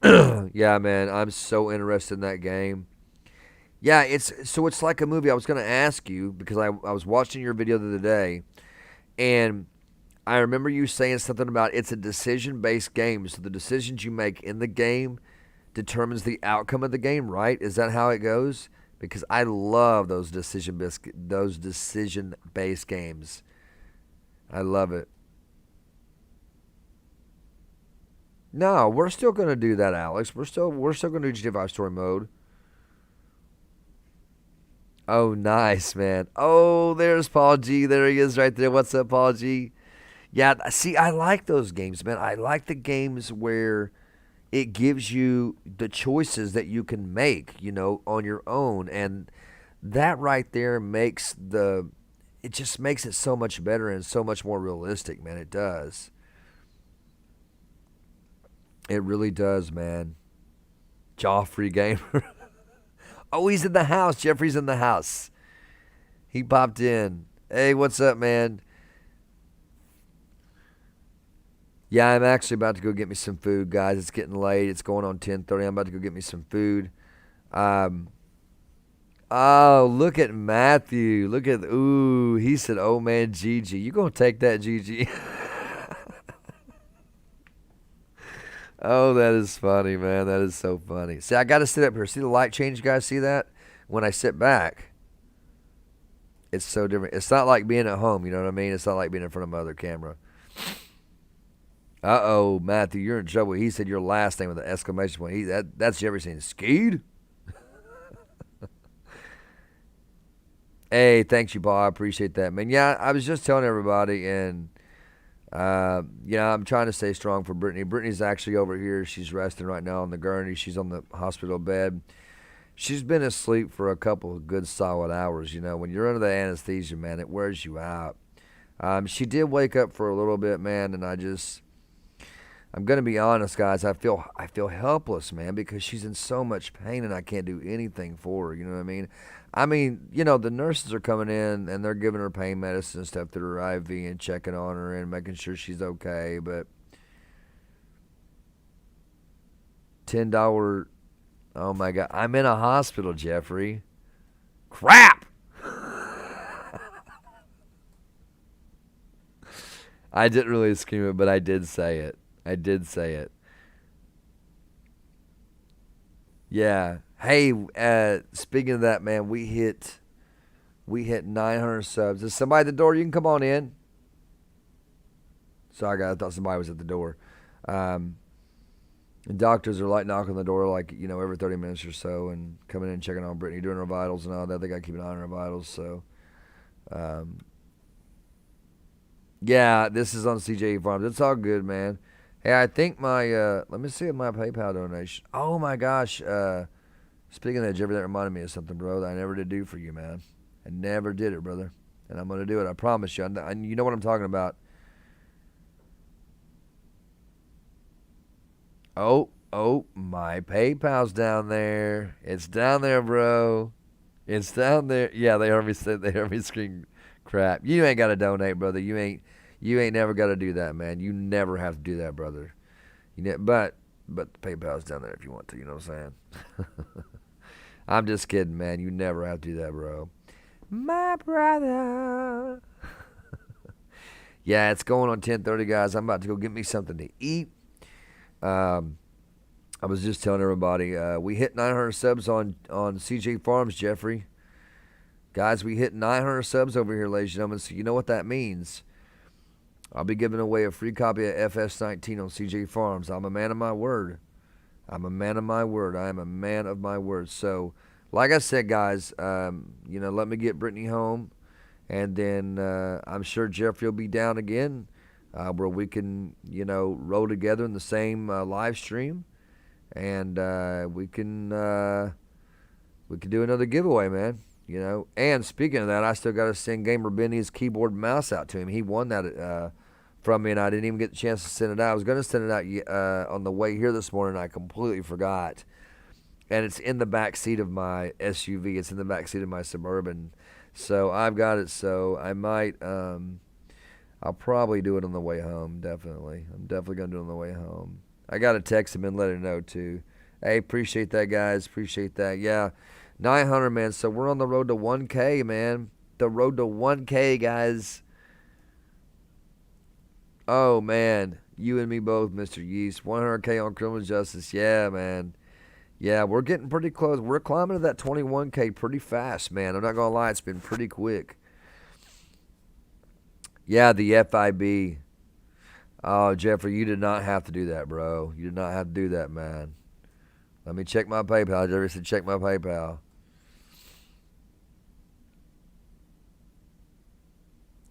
[SPEAKER 1] Yeah, man, I'm so interested in that game. Yeah, it's like a movie. I was gonna ask you because I was watching your video the other day, and I remember you saying something about it's a decision-based game. So the decisions you make in the game determines the outcome of the game, right? Is that how it goes? Because I love those decision-based games. I love it. No, we're still gonna do that, Alex. We're still gonna do GTA 5 story mode. Oh, nice, man. Oh, there's Paul G. There he is right there. What's up, Paul G? Yeah, see, I like those games, man. I like the games where it gives you the choices that you can make, on your own. And that right there it just makes it so much better and so much more realistic, man. It does. It really does, man. Geoffrey Gamer. Oh, he's in the house. Jeffrey's in the house. He popped in. Hey, what's up, man? Yeah, I'm actually about to go get me some food, guys. It's getting late. It's going on 10:30. I'm about to go get me some food. Oh, look at Matthew. Ooh, he said, oh, man, Gigi. You going to take that, Gigi? Oh, that is funny, man. That is so funny. See, I got to sit up here. See the light change, guys? See that? When I sit back, it's so different. It's not like being at home, you know what I mean? It's not like being in front of my other camera. Uh-oh, Matthew, you're in trouble. He said your last name with an exclamation point. That's Jeffrey saying, Skeed? Hey, thanks you, Paul. I appreciate that, man. Yeah, I was just telling everybody, and I'm trying to stay strong for Brittany. Brittany's actually over here. She's resting right now on the gurney. She's on the hospital bed. She's been asleep for a couple of good solid hours. When you're under the anesthesia, man, it wears you out. She did wake up for a little bit, man, and I'm gonna be honest, guys. I feel helpless, man, because she's in so much pain and I can't do anything for her. You know what I mean? The nurses are coming in and they're giving her pain medicine and stuff through her IV and checking on her and making sure she's okay. But $10, oh my God, I'm in a hospital, Jeffrey. Crap! I didn't really scream it, but I did say it. Yeah. Hey, speaking of that, man, we hit 900 subs. Is somebody at the door? You can come on in. Sorry, guys. I thought somebody was at the door. And doctors are like knocking on the door like, every 30 minutes or so and coming in and checking on Brittany, doing her vitals and all that. They got to keep an eye on her vitals. So, yeah, this is on CJ Farms. It's all good, man. Hey, I think let me see my PayPal donation. Oh, my gosh. Speaking of that, Jeffrey, that reminded me of something, bro, that I never did do for you, man. I never did it, brother. And I'm going to do it. I promise you. You know what I'm talking about. Oh, my PayPal's down there. It's down there, bro. It's down there. Yeah, they heard me scream crap. You ain't got to donate, brother. You ain't never got to do that, man. You never have to do that, brother. But the PayPal's down there if you want to, you know what I'm saying? I'm just kidding, man. You never have to do that, bro. My brother. Yeah, it's going on 10:30, guys. I'm about to go get me something to eat. I was just telling everybody, we hit 900 subs on CJ Farms, Jeffrey. Guys, we hit 900 subs over here, ladies and gentlemen. So you know what that means. I'll be giving away a free copy of FS19 on CJ Farms. I'm a man of my word. I am a man of my word. So, like I said, guys, let me get Brittany home. And then I'm sure Jeffrey will be down again where we can, roll together in the same live stream. And we can do another giveaway, man. And speaking of that, I still got to send GamerBenny's keyboard and mouse out to him. He won that from me, and I didn't even get the chance to send it out. I was going to send it out on the way here this morning. I completely forgot. And it's in the back seat of my SUV. It's in the back seat of my Suburban. So I've got it. So I might. I'll probably do it on the way home. Definitely. I'm definitely gonna do it on the way home. I gotta text him and let him know too. Hey, appreciate that, guys. Appreciate that. Yeah, 900, man. So we're on the road to 1K, man. The road to 1K, guys. Oh man, you and me both, Mr. Yeast. 100K on criminal justice. Yeah, man. Yeah, we're getting pretty close. We're climbing to that 21K pretty fast, man. I'm not gonna lie, it's been pretty quick. Yeah, the FIB. Oh, Geoffrey, you did not have to do that, bro. You did not have to do that, man. Let me check my PayPal. Jeffrey said check my PayPal.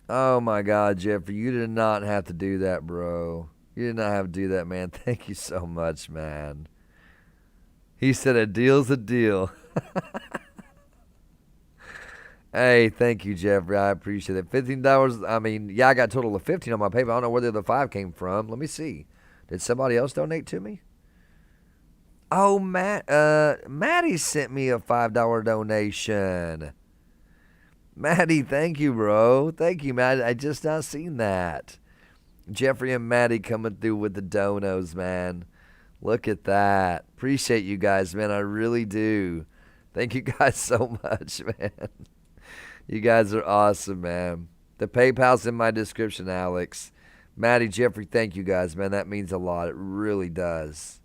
[SPEAKER 1] Oh my God, Jeffrey, you did not have to do that, bro. You did not have to do that, man. Thank you so much, man. He said a deal's a deal. Hey, thank you, Jeffrey. I appreciate it. $15. I mean, yeah, I got a total of 15 on my PayPal. I don't know where the other 5 came from. Let me see. Did somebody else donate to me? Oh, Matty sent me a $5 donation. Matty, thank you, bro. Thank you, Matty. I just not seen that. Jeffrey and Matty coming through with the donos, man. Look at that. Appreciate you guys, man. I really do. Thank you guys so much, man. You guys are awesome, man. The PayPal's in my description, Alex. Matty, Jeffrey, thank you guys, man. That means a lot. It really does.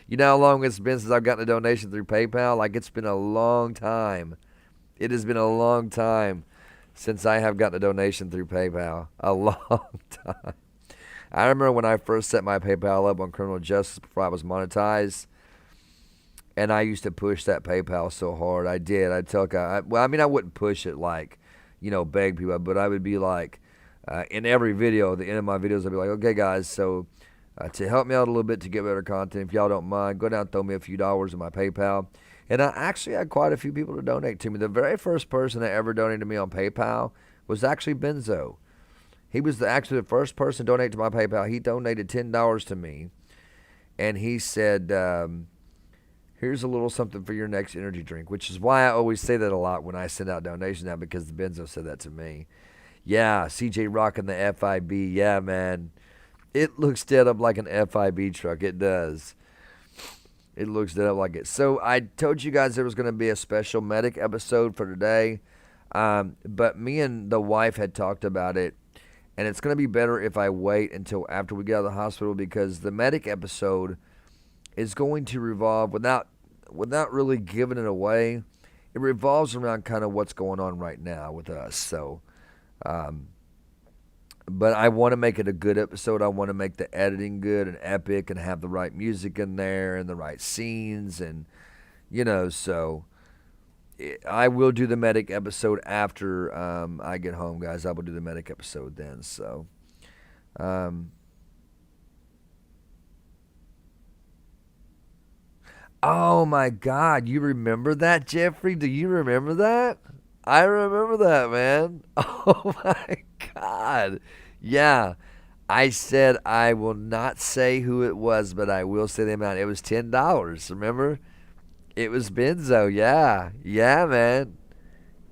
[SPEAKER 1] You know how long it's been since I've gotten a donation through PayPal? Like, it's been a long time. It has been a long time since I have gotten a donation through PayPal. A long time. I remember when I first set my PayPal up on criminal justice before I was monetized, and I used to push that PayPal so hard. I did. I'd tell guys, well, I mean, I wouldn't push it like, beg people, but I would be like, in every video, at the end of my videos, I'd be like, okay, guys, so to help me out a little bit to get better content, if y'all don't mind, go down and throw me a few dollars in my PayPal. And I actually had quite a few people to donate to me. The very first person that ever donated to me on PayPal was actually Benzo. He was actually the first person to donate to my PayPal. He donated $10 to me, and he said, here's a little something for your next energy drink, which is why I always say that a lot when I send out donations now, because the Benzo said that to me. Yeah, CJ rocking the FIB. Yeah, man. It looks dead up like an FIB truck. It does. It looks dead up like it. So I told you guys there was going to be a special medic episode for today, but me and the wife had talked about it, and it's going to be better if I wait until after we get out of the hospital, because the medic episode is going to revolve, without really giving it away, it revolves around kind of what's going on right now with us. So, but I want to make it a good episode. I want to make the editing good and epic and have the right music in there and the right scenes, and so I will do the medic episode after I get home, guys. I will do the medic episode then. So, oh my God, you remember that, Jeffrey? Do you remember that? I remember that, man. Oh my God. Yeah. I said I will not say who it was, but I will say the amount. It was $10, remember? It was Benzo, yeah. Yeah, man.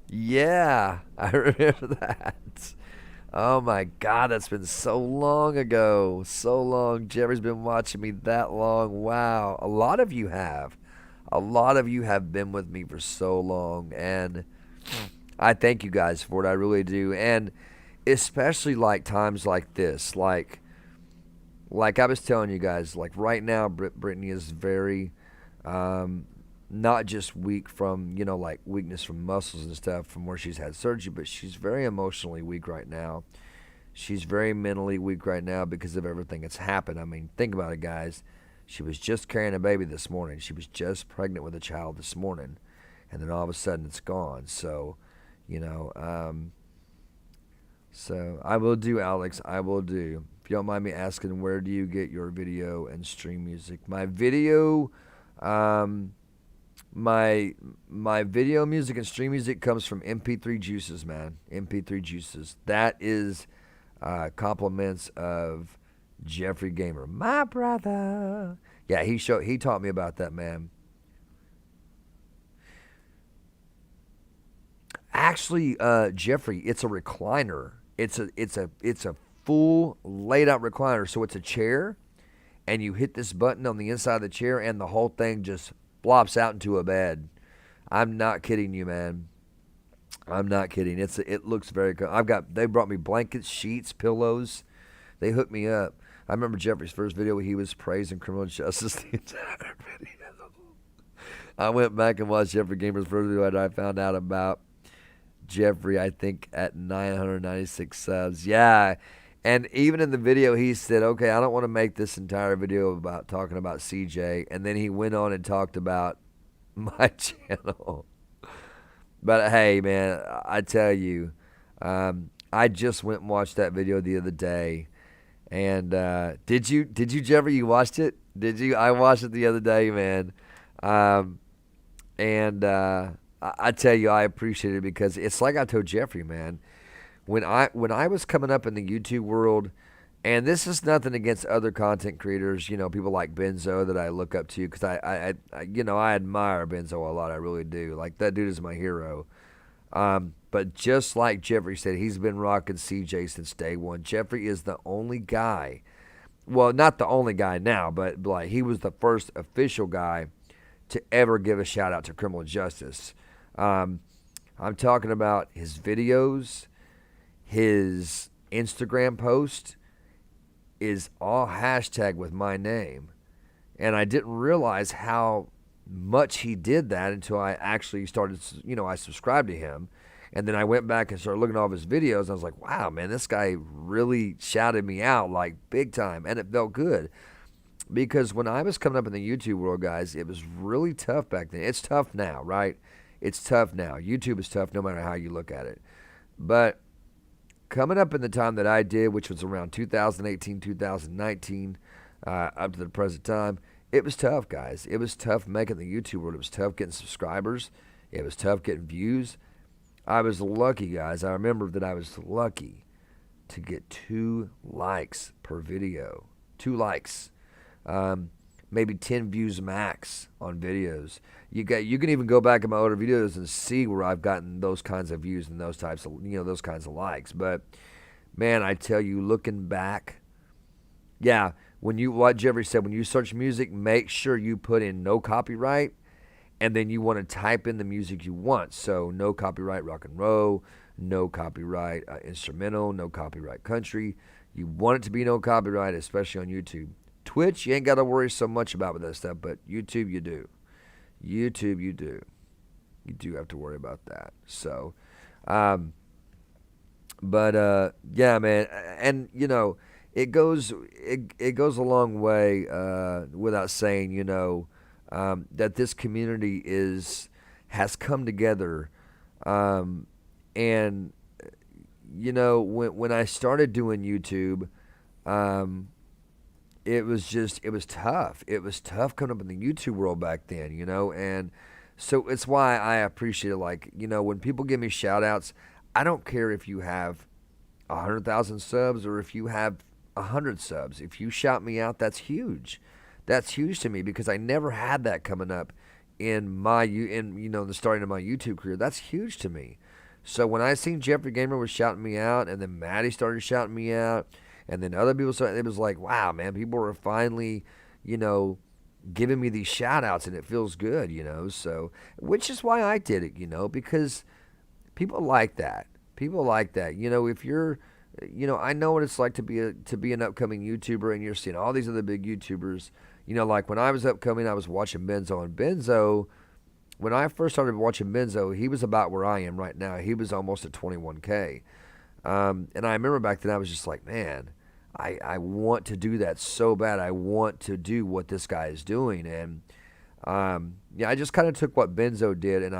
[SPEAKER 1] Yeah, I remember that. Oh my God, that's been so long ago. So long. Jeffrey's been watching me that long. Wow. A lot of you have. A lot of you have been with me for so long, and I thank you guys for it. I really do. And especially like times like this, like I was telling you guys, like right now, Brittany is very, not just weak from, like weakness from muscles and stuff from where she's had surgery, but she's very emotionally weak right now. She's very mentally weak right now because of everything that's happened. I mean, think about it, guys. She was just carrying a baby this morning. She was just pregnant with a child this morning, and then all of a sudden it's gone. So, so I will do, Alex. I will do. If you don't mind me asking, where do you get your video and stream music? My video, my video music and stream music comes from MP3 Juices, man. MP3 Juices. That is compliments of Geoffrey Gamer, my brother. Yeah, he taught me about that, man. Actually, Geoffrey, it's a recliner. It's a full laid out recliner. So it's a chair, and you hit this button on the inside of the chair, and the whole thing just flops out into a bed. I'm not kidding you, man. I'm not kidding. It looks very good. They brought me blankets, sheets, pillows. They hooked me up. I remember Geoffrey's first video where he was praising criminal justice the entire video. I went back and watched Geoffrey Gamer's first video and I found out about Geoffrey, I think, at 996 subs. Yeah. And even in the video, he said, okay, I don't want to make this entire video about talking about CJ. And then he went on and talked about my channel. But hey, man, I tell you, I just went and watched that video the other day. And did you, Geoffrey? You watched it? Did you? I watched it the other day, man. I tell you, I appreciate it because it's like I told Geoffrey, man. When I was coming up in the YouTube world, and this is nothing against other content creators, people like Benzo that I look up to because I admire Benzo a lot. I really do. Like, that dude is my hero. But just like Geoffrey said, he's been rocking CJ since day one. Geoffrey is the only guy, well, not the only guy now, but like he was the first official guy to ever give a shout out to criminal justice. I'm talking about his videos, his Instagram post is all hashtag with my name. And I didn't realize how much he did that until I actually started, I subscribed to him. And then I went back and started looking at all of his videos. And I was like, wow, man, this guy really shouted me out like big time. And it felt good. Because when I was coming up in the YouTube world, guys, it was really tough back then. It's tough now, right? It's tough now. YouTube is tough no matter how you look at it. But coming up in the time that I did, which was around 2018, 2019, up to the present time, it was tough, guys. It was tough making the YouTube world. It was tough getting subscribers. It was tough getting views. I was lucky, guys. I remember that I was lucky to get 2 likes per video. 2 likes. Maybe 10 views max on videos. You can even go back in my older videos and see where I've gotten those kinds of views and those types of those kinds of likes. But man, I tell you, looking back, yeah, what Geoffrey said, when you search music, make sure you put in no copyright, and then you want to type in the music you want. So no copyright rock and roll, no copyright instrumental, no copyright country. You want it to be no copyright, especially on YouTube. Twitch, you ain't got to worry so much about with that stuff, but YouTube, you do. YouTube, you do. You do have to worry about that. So, yeah, man, and it goes a long way without saying, that this community has come together, and when I started doing YouTube, it was tough. It was tough coming up in the YouTube world back then, and so it's why I appreciate it. Like, when people give me shout outs, I don't care if you have 100,000 subs or if you have 100 subs. If you shout me out, that's huge. That's huge to me because I never had that coming up in the starting of my YouTube career. That's huge to me. So when I seen Geoffrey Gamer was shouting me out, and then Matty started shouting me out, and then other people started, it was like, wow, man, people are finally, giving me these shout outs, and it feels good, so, which is why I did it, because people like that. People like that. If you're, I know what it's like to be an upcoming YouTuber, and you're seeing all these other big YouTubers. Like when I was upcoming, I was watching Benzo, and Benzo, when I first started watching Benzo, he was about where I am right now. He was almost at 21K. And I remember back then I was just like, man, I want to do that so bad. I want to do what this guy is doing. And yeah, I just kind of took what Benzo did, and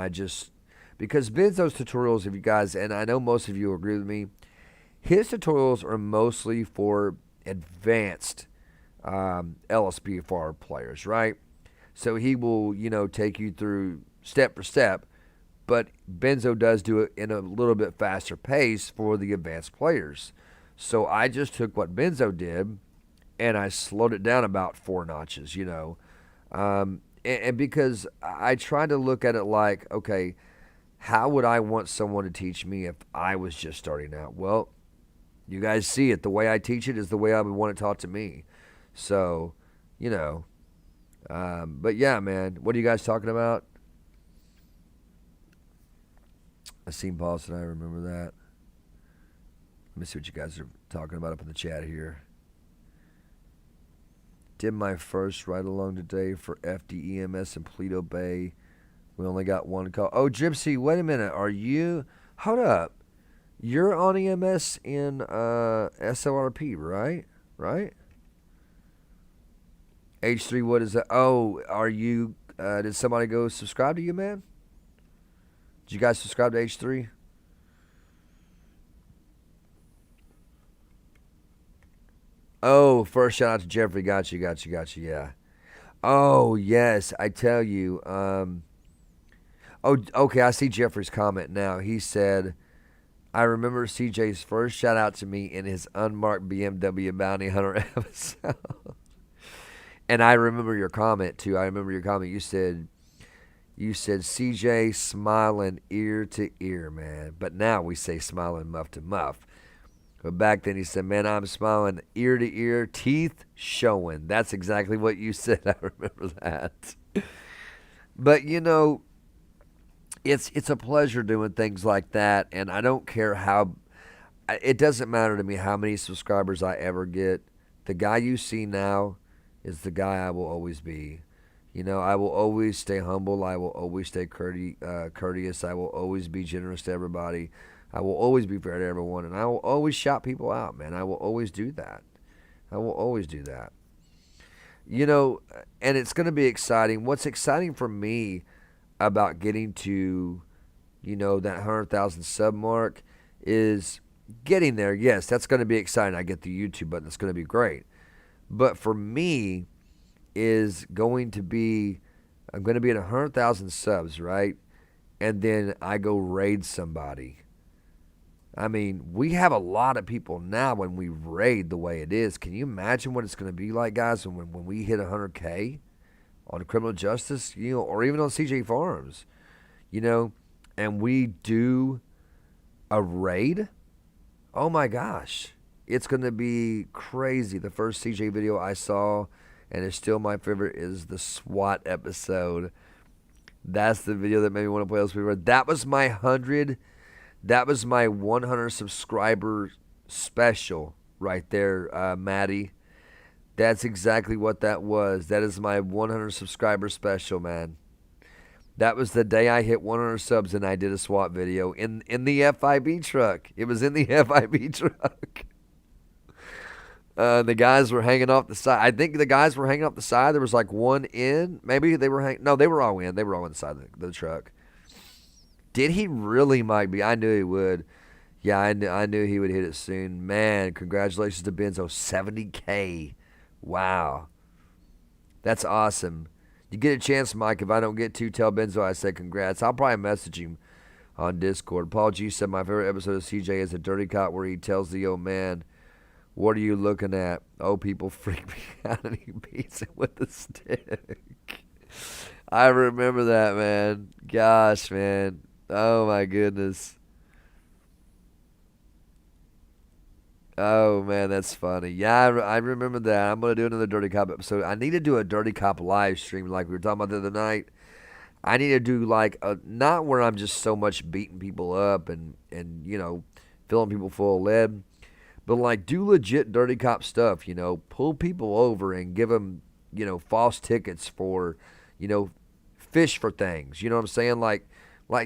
[SPEAKER 1] because Benzo's tutorials, if you guys, and I know most of you agree with me, his tutorials are mostly for advanced LSPFR players, right? So he will, take you through step for step, but Benzo does do it in a little bit faster pace for the advanced players. So I just took what Benzo did and I slowed it down about 4 notches, and because I tried to look at it like, okay, how would I want someone to teach me if I was just starting out? Well, you guys see it. The way I teach it is the way I would want it taught to me. So, you know. But yeah, man. What are you guys talking about? I seen Paulson. I remember that. Let me see what you guys are talking about up in the chat here. Did my first ride along today for FDEMS in Paleto Bay. We only got one call. Oh, Gypsy, wait a minute. Are you... Hold up. You're on EMS in SLRP, right? Right? H3, what is that? Oh, are you... did somebody go subscribe to you, man? Did you guys subscribe to H3? Oh, first shout out to Geoffrey. Got you, yeah. Oh, yes, I tell you. Oh, okay, I see Geoffrey's comment now. He said, I remember CJ's first shout out to me in his unmarked BMW Bounty Hunter episode. And I remember your comment, too. I remember your comment. You said CJ smiling ear to ear, man. But now we say smiling muff to muff. But back then he said, man, I'm smiling ear to ear, teeth showing. That's exactly what you said. I remember that. But, you know, it's a pleasure doing things like that. And I don't care how, it doesn't matter to me how many subscribers I ever get. The guy you see now is the guy I will always be. You know, I will always stay humble. I will always stay courteous. I will always be generous to everybody. I will always be fair to everyone. And I will always shout people out, man. I will always do that. I will always do that. You know, and it's going to be exciting. What's exciting for me about getting to, you know, that 100,000 sub mark is getting there. Yes, that's going to be exciting. I get the YouTube button. It's going to be great. But for me is going to be, I'm going to be at 100,000 subs, right? And then I go raid somebody. I mean, we have a lot of people now when we raid the way it is. Can you imagine what it's going to be like, guys, when we hit 100K on criminal justice, you know, or even on CJ Farms, you know, and we do a raid? Oh my gosh. It's going to be crazy. The first CJ video I saw, and it's still my favorite, is the SWAT episode. That's the video that made me want to play those people. That was my 100. That was my 100 subscriber special right there, Matty. That's exactly what that was. That is my 100 subscriber special, man. That was the day I hit 100 subs and I did a SWAT video in the FIB truck. It was in the FIB truck. The guys were hanging off the side. I think the guys were hanging off the side. There was like one in. Maybe they were hanging. No, they were all in. They were all inside the truck. Did he really, Mike B? I knew he would. Yeah, I knew he would hit it soon. Man, congratulations to Benzo. 70K. Wow. That's awesome. You get a chance, Mike. If I don't get to, tell Benzo I said congrats. I'll probably message him on Discord. Paul G said my favorite episode of CJ is a dirty cop where he tells the old man, what are you looking at? Oh, people freak me out, and he beats it with a stick. I remember that, man. Gosh, man. Oh, my goodness. Oh, man, that's funny. Yeah, I remember that. I'm going to do another Dirty Cop episode. I need to do a Dirty Cop live stream like we were talking about the other night. I need to do like a, not where I'm just so much beating people up and you know, filling people full of lead, but like do legit Dirty Cop stuff, you know, pull people over and give them, you know, false tickets for, you know, fish for things. You know what I'm saying? Like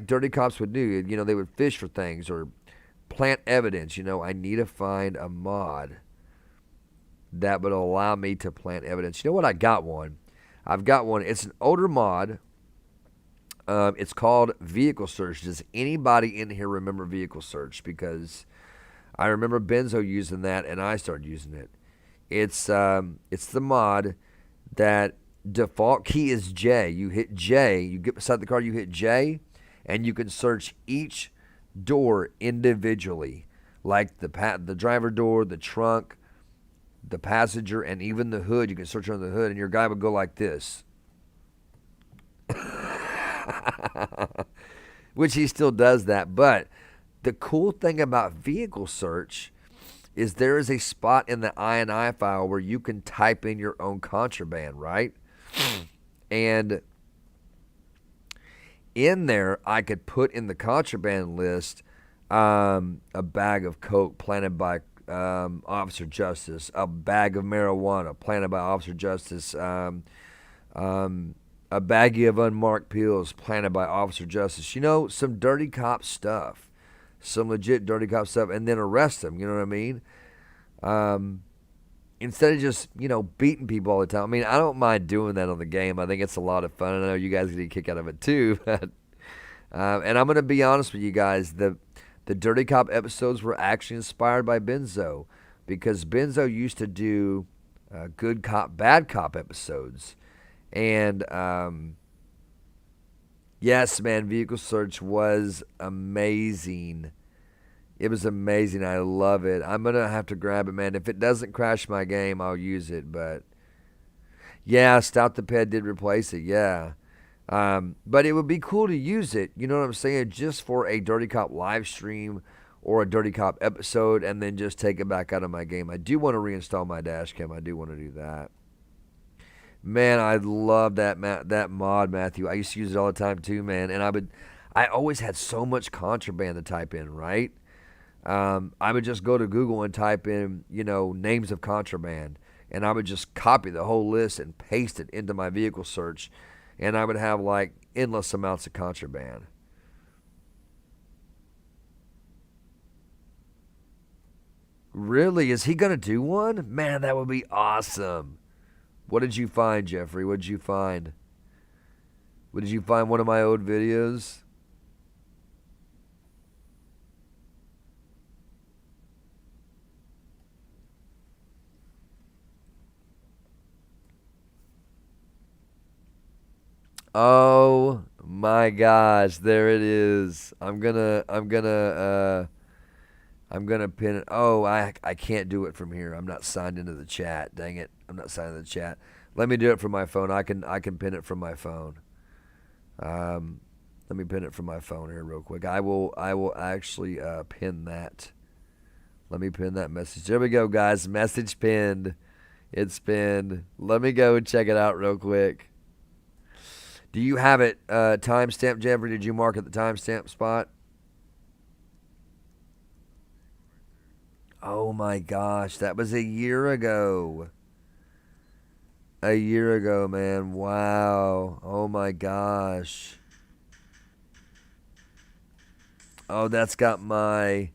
[SPEAKER 1] Dirty Cops would do, you know, they would fish for things or plant evidence. You know, I need to find a mod that would allow me to plant evidence. You know what? I've got one. It's an older mod. It's called Vehicle Search. Does anybody in here remember Vehicle Search? Because I remember Benzo using that, and I started using it. It's the mod that default key is J. You hit J, you get beside the car, you hit J, and you can search each door individually, like the driver door, the trunk, the passenger, and even the hood. You can search under the hood, and your guy would go like this. which he still does that. But the cool thing about vehicle search is there is a spot in the INI file where you can type in your own contraband, right? And in there, I could put in the contraband list a bag of coke planted by Officer Justice, a bag of marijuana planted by Officer Justice, a baggie of unmarked pills planted by Officer Justice. You know, some dirty cop stuff, some legit dirty cop stuff, and then arrest them. You know what I mean? Instead of just, beating people all the time. I mean, I don't mind doing that on the game. I think it's a lot of fun. I know you guys get a kick out of it too. But, and I'm going to be honest with you guys. The Dirty Cop episodes were actually inspired by Benzo, because Benzo used to do good cop, bad cop episodes. And yes, man, vehicle search was amazing. It was amazing. I love it. I'm going to have to grab it, man. If it doesn't crash my game, I'll use it. But, yeah, Stout the Ped did replace it, yeah. But it would be cool to use it, you know what I'm saying, just for a Dirty Cop live stream or a Dirty Cop episode, and then just take it back out of my game. I do want to reinstall my dash cam. I do want to do that. Man, I love that mod, Matthew. I used to use it all the time too, man. And I always had so much contraband to type in, right? I would just go to Google and type in, names of contraband, and I would just copy the whole list and paste it into my vehicle search, and I would have like endless amounts of contraband. Really? Is he going to do one? Man, that would be awesome. What did you find, Geoffrey? What did you find? What did you find? One of my old videos? Oh my gosh, there it is. I'm gonna pin it. Oh, I can't do it from here. I'm not signed into the chat. Dang it. I'm not signed into the chat. Let me do it from my phone. I can pin it from my phone. Let me pin it from my phone here real quick. I will actually pin that. Let me pin that message. There we go, guys. Message pinned. It's pinned. Let me go and check it out real quick. Do you have it timestamped, Geoffrey? Did you mark at the timestamp spot? Oh my gosh, that was a year ago. A year ago, man. Wow. Oh my gosh. Oh, that's got my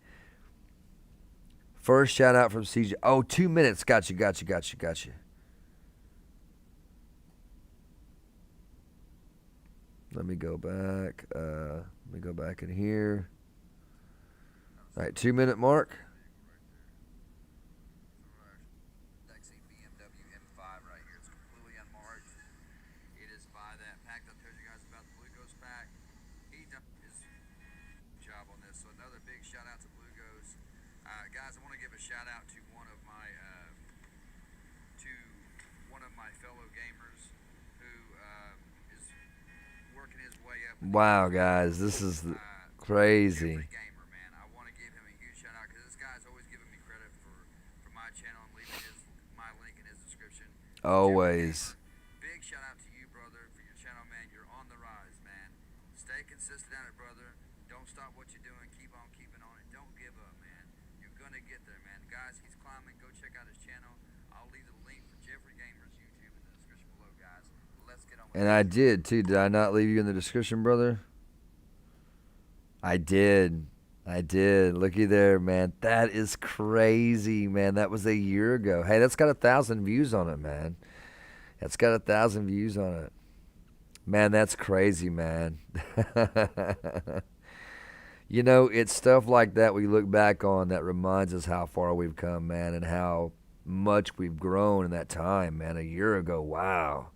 [SPEAKER 1] first shout out from CJ. Oh, 2 minutes. Gotcha. Let me go back. Let me go back in here. All right, 2 minute mark.
[SPEAKER 2] Guys, I want to give a shout out to one of my fellow gamers who is working his way up.
[SPEAKER 1] Wow, guys, this is crazy.
[SPEAKER 2] Geoffrey Gamer, man. I want to give him a huge shout out because this guy's always giving me credit for my channel. I'm leaving my link in his description.
[SPEAKER 1] Always.
[SPEAKER 2] Big shout out to you, brother, for your channel, man. You're on the rise, man. Stay consistent at it, brother. Don't stop what you're doing. Keep on keeping on it. Don't give up, man. You're gonna get there, man. Guys, he's climbing. Go check out his channel. I'll leave the link for Geoffrey Gamer's YouTube in the description below, guys. Let's get on with it.
[SPEAKER 1] And I did too. Did I not leave you in the description, brother? I did. Looky there, man. That is crazy, man. That was a year ago. Hey, that's got 1,000 views on it, man. That's got 1,000 views on it. Man, that's crazy, man. It's stuff like that we look back on that reminds us how far we've come, man, and how much we've grown in that time, man. A year ago, wow.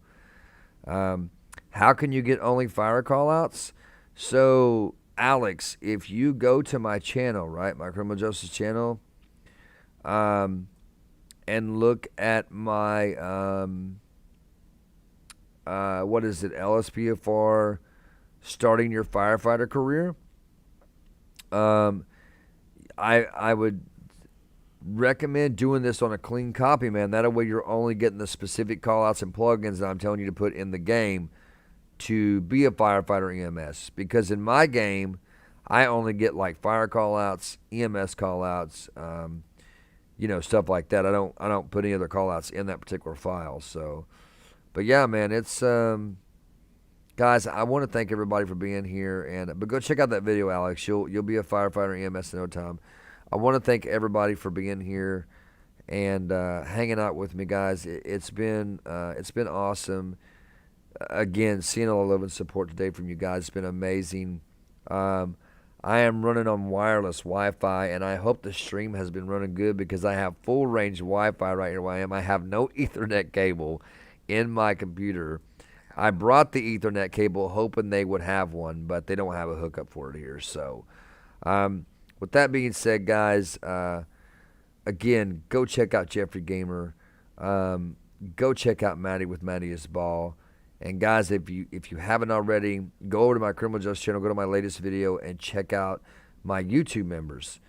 [SPEAKER 1] How can you get only fire callouts? So, Alex, if you go to my channel, right, my criminal justice channel, and look at my, what is it, LSPFR starting your firefighter career, I would recommend doing this on a clean copy, man. That way you're only getting the specific callouts and plugins that I'm telling you to put in the game to be a firefighter EMS. Because in my game, I only get like fire callouts, EMS callouts, stuff like that. I don't put any other callouts in that particular file. So, but yeah, man, it's guys, I want to thank everybody for being here, but go check out that video, Alex. You'll be a firefighter EMS in no time. I want to thank everybody for being here and hanging out with me, guys. It's been awesome. Again, seeing all the love and support today from you guys has been amazing. I am running on wireless Wi-Fi, and I hope the stream has been running good because I have full range Wi-Fi right here where I am. I have no Ethernet cable in my computer. I brought the Ethernet cable hoping they would have one, but they don't have a hookup for it here. So, with that being said, guys, again, go check out Geoffrey Gamer. Go check out Matty with MattyIsBall. And guys, if you haven't already, go over to my Criminal Justice channel, go to my latest video, and check out my YouTube members.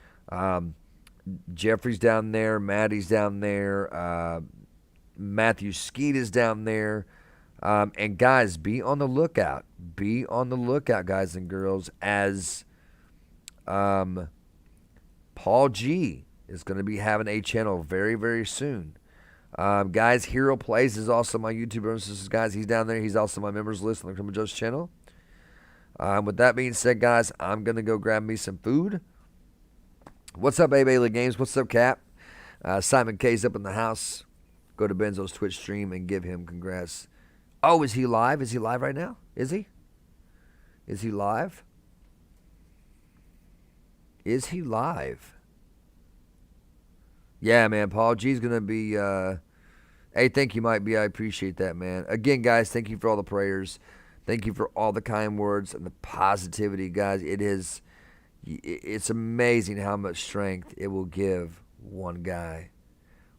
[SPEAKER 1] Jeffrey's down there, Matty's down there, Matthew Skeet is down there. And guys, be on the lookout. Be on the lookout, guys and girls, as Paul G is going to be having a channel very, very soon. Guys, HeroPlayz is also my YouTuber. Guys, he's down there. He's also my members list on the Criminal Justice channel. With that being said, guys, I'm going to go grab me some food. What's up, Bailey Games? What's up, Cap? Simon K's up in the house. Go to Benzo's Twitch stream and give him congrats. Oh, is he live? Is he live right now? Is he? Is he live? Is he live? Yeah, man, Paul G's going to be, hey, thank you, Mike B. I appreciate that, man. Again, guys, thank you for all the prayers. Thank you for all the kind words and the positivity, guys. It's amazing how much strength it will give one guy.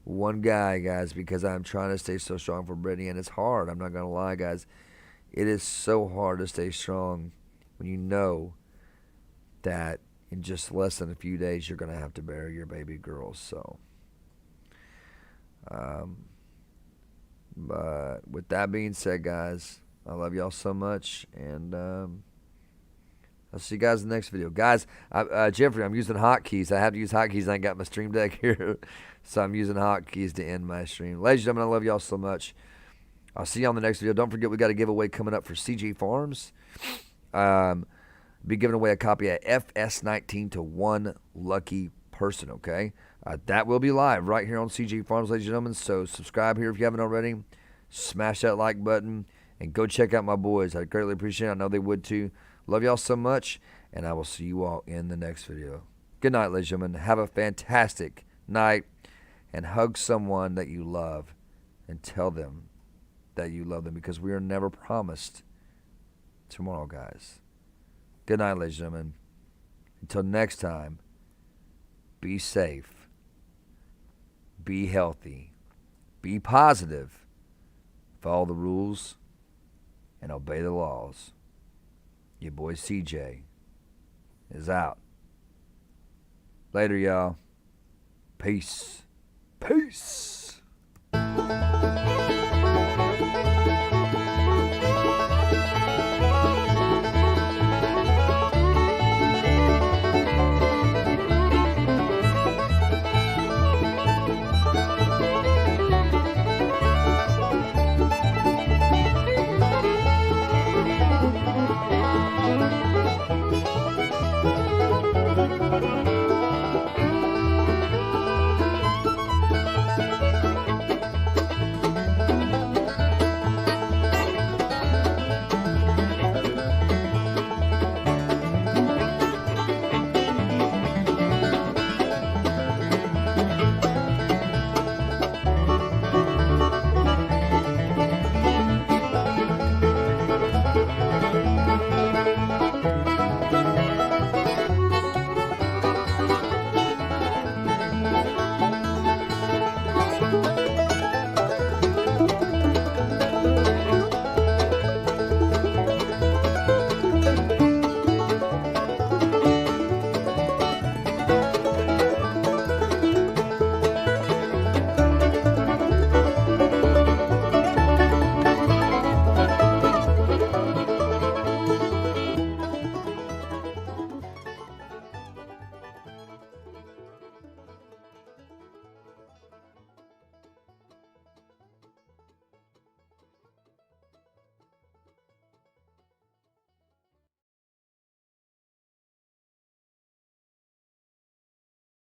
[SPEAKER 1] One guy, guys, because I'm trying to stay so strong for Brittany, and it's hard. I'm not going to lie, guys. It is so hard to stay strong when you know that in just less than a few days you're going to have to bury your baby girl. So, but with that being said, guys, I love y'all so much, and I'll see you guys in the next video. Guys, Geoffrey, I'm using hotkeys. I have to use hotkeys. I ain't got my stream deck here, so I'm using hotkeys to end my stream. Ladies and gentlemen, I love y'all so much. I'll see you on the next video. Don't forget, we got a giveaway coming up for CJ Farms. Be giving away a copy of FS19 to one lucky person, okay? That will be live right here on CJ Farms, ladies and gentlemen. So subscribe here if you haven't already. Smash that like button and go check out my boys. I greatly appreciate it. I know they would too. Love y'all so much, and I will see you all in the next video. Good night, ladies and gentlemen. Have a fantastic night, and hug someone that you love and tell them that you love them, because we are never promised tomorrow, guys. Good night, ladies and gentlemen. Until next time, be safe, be healthy, be positive, follow the rules, and obey the laws. Your boy CJ is out. Later, y'all. Peace. Peace.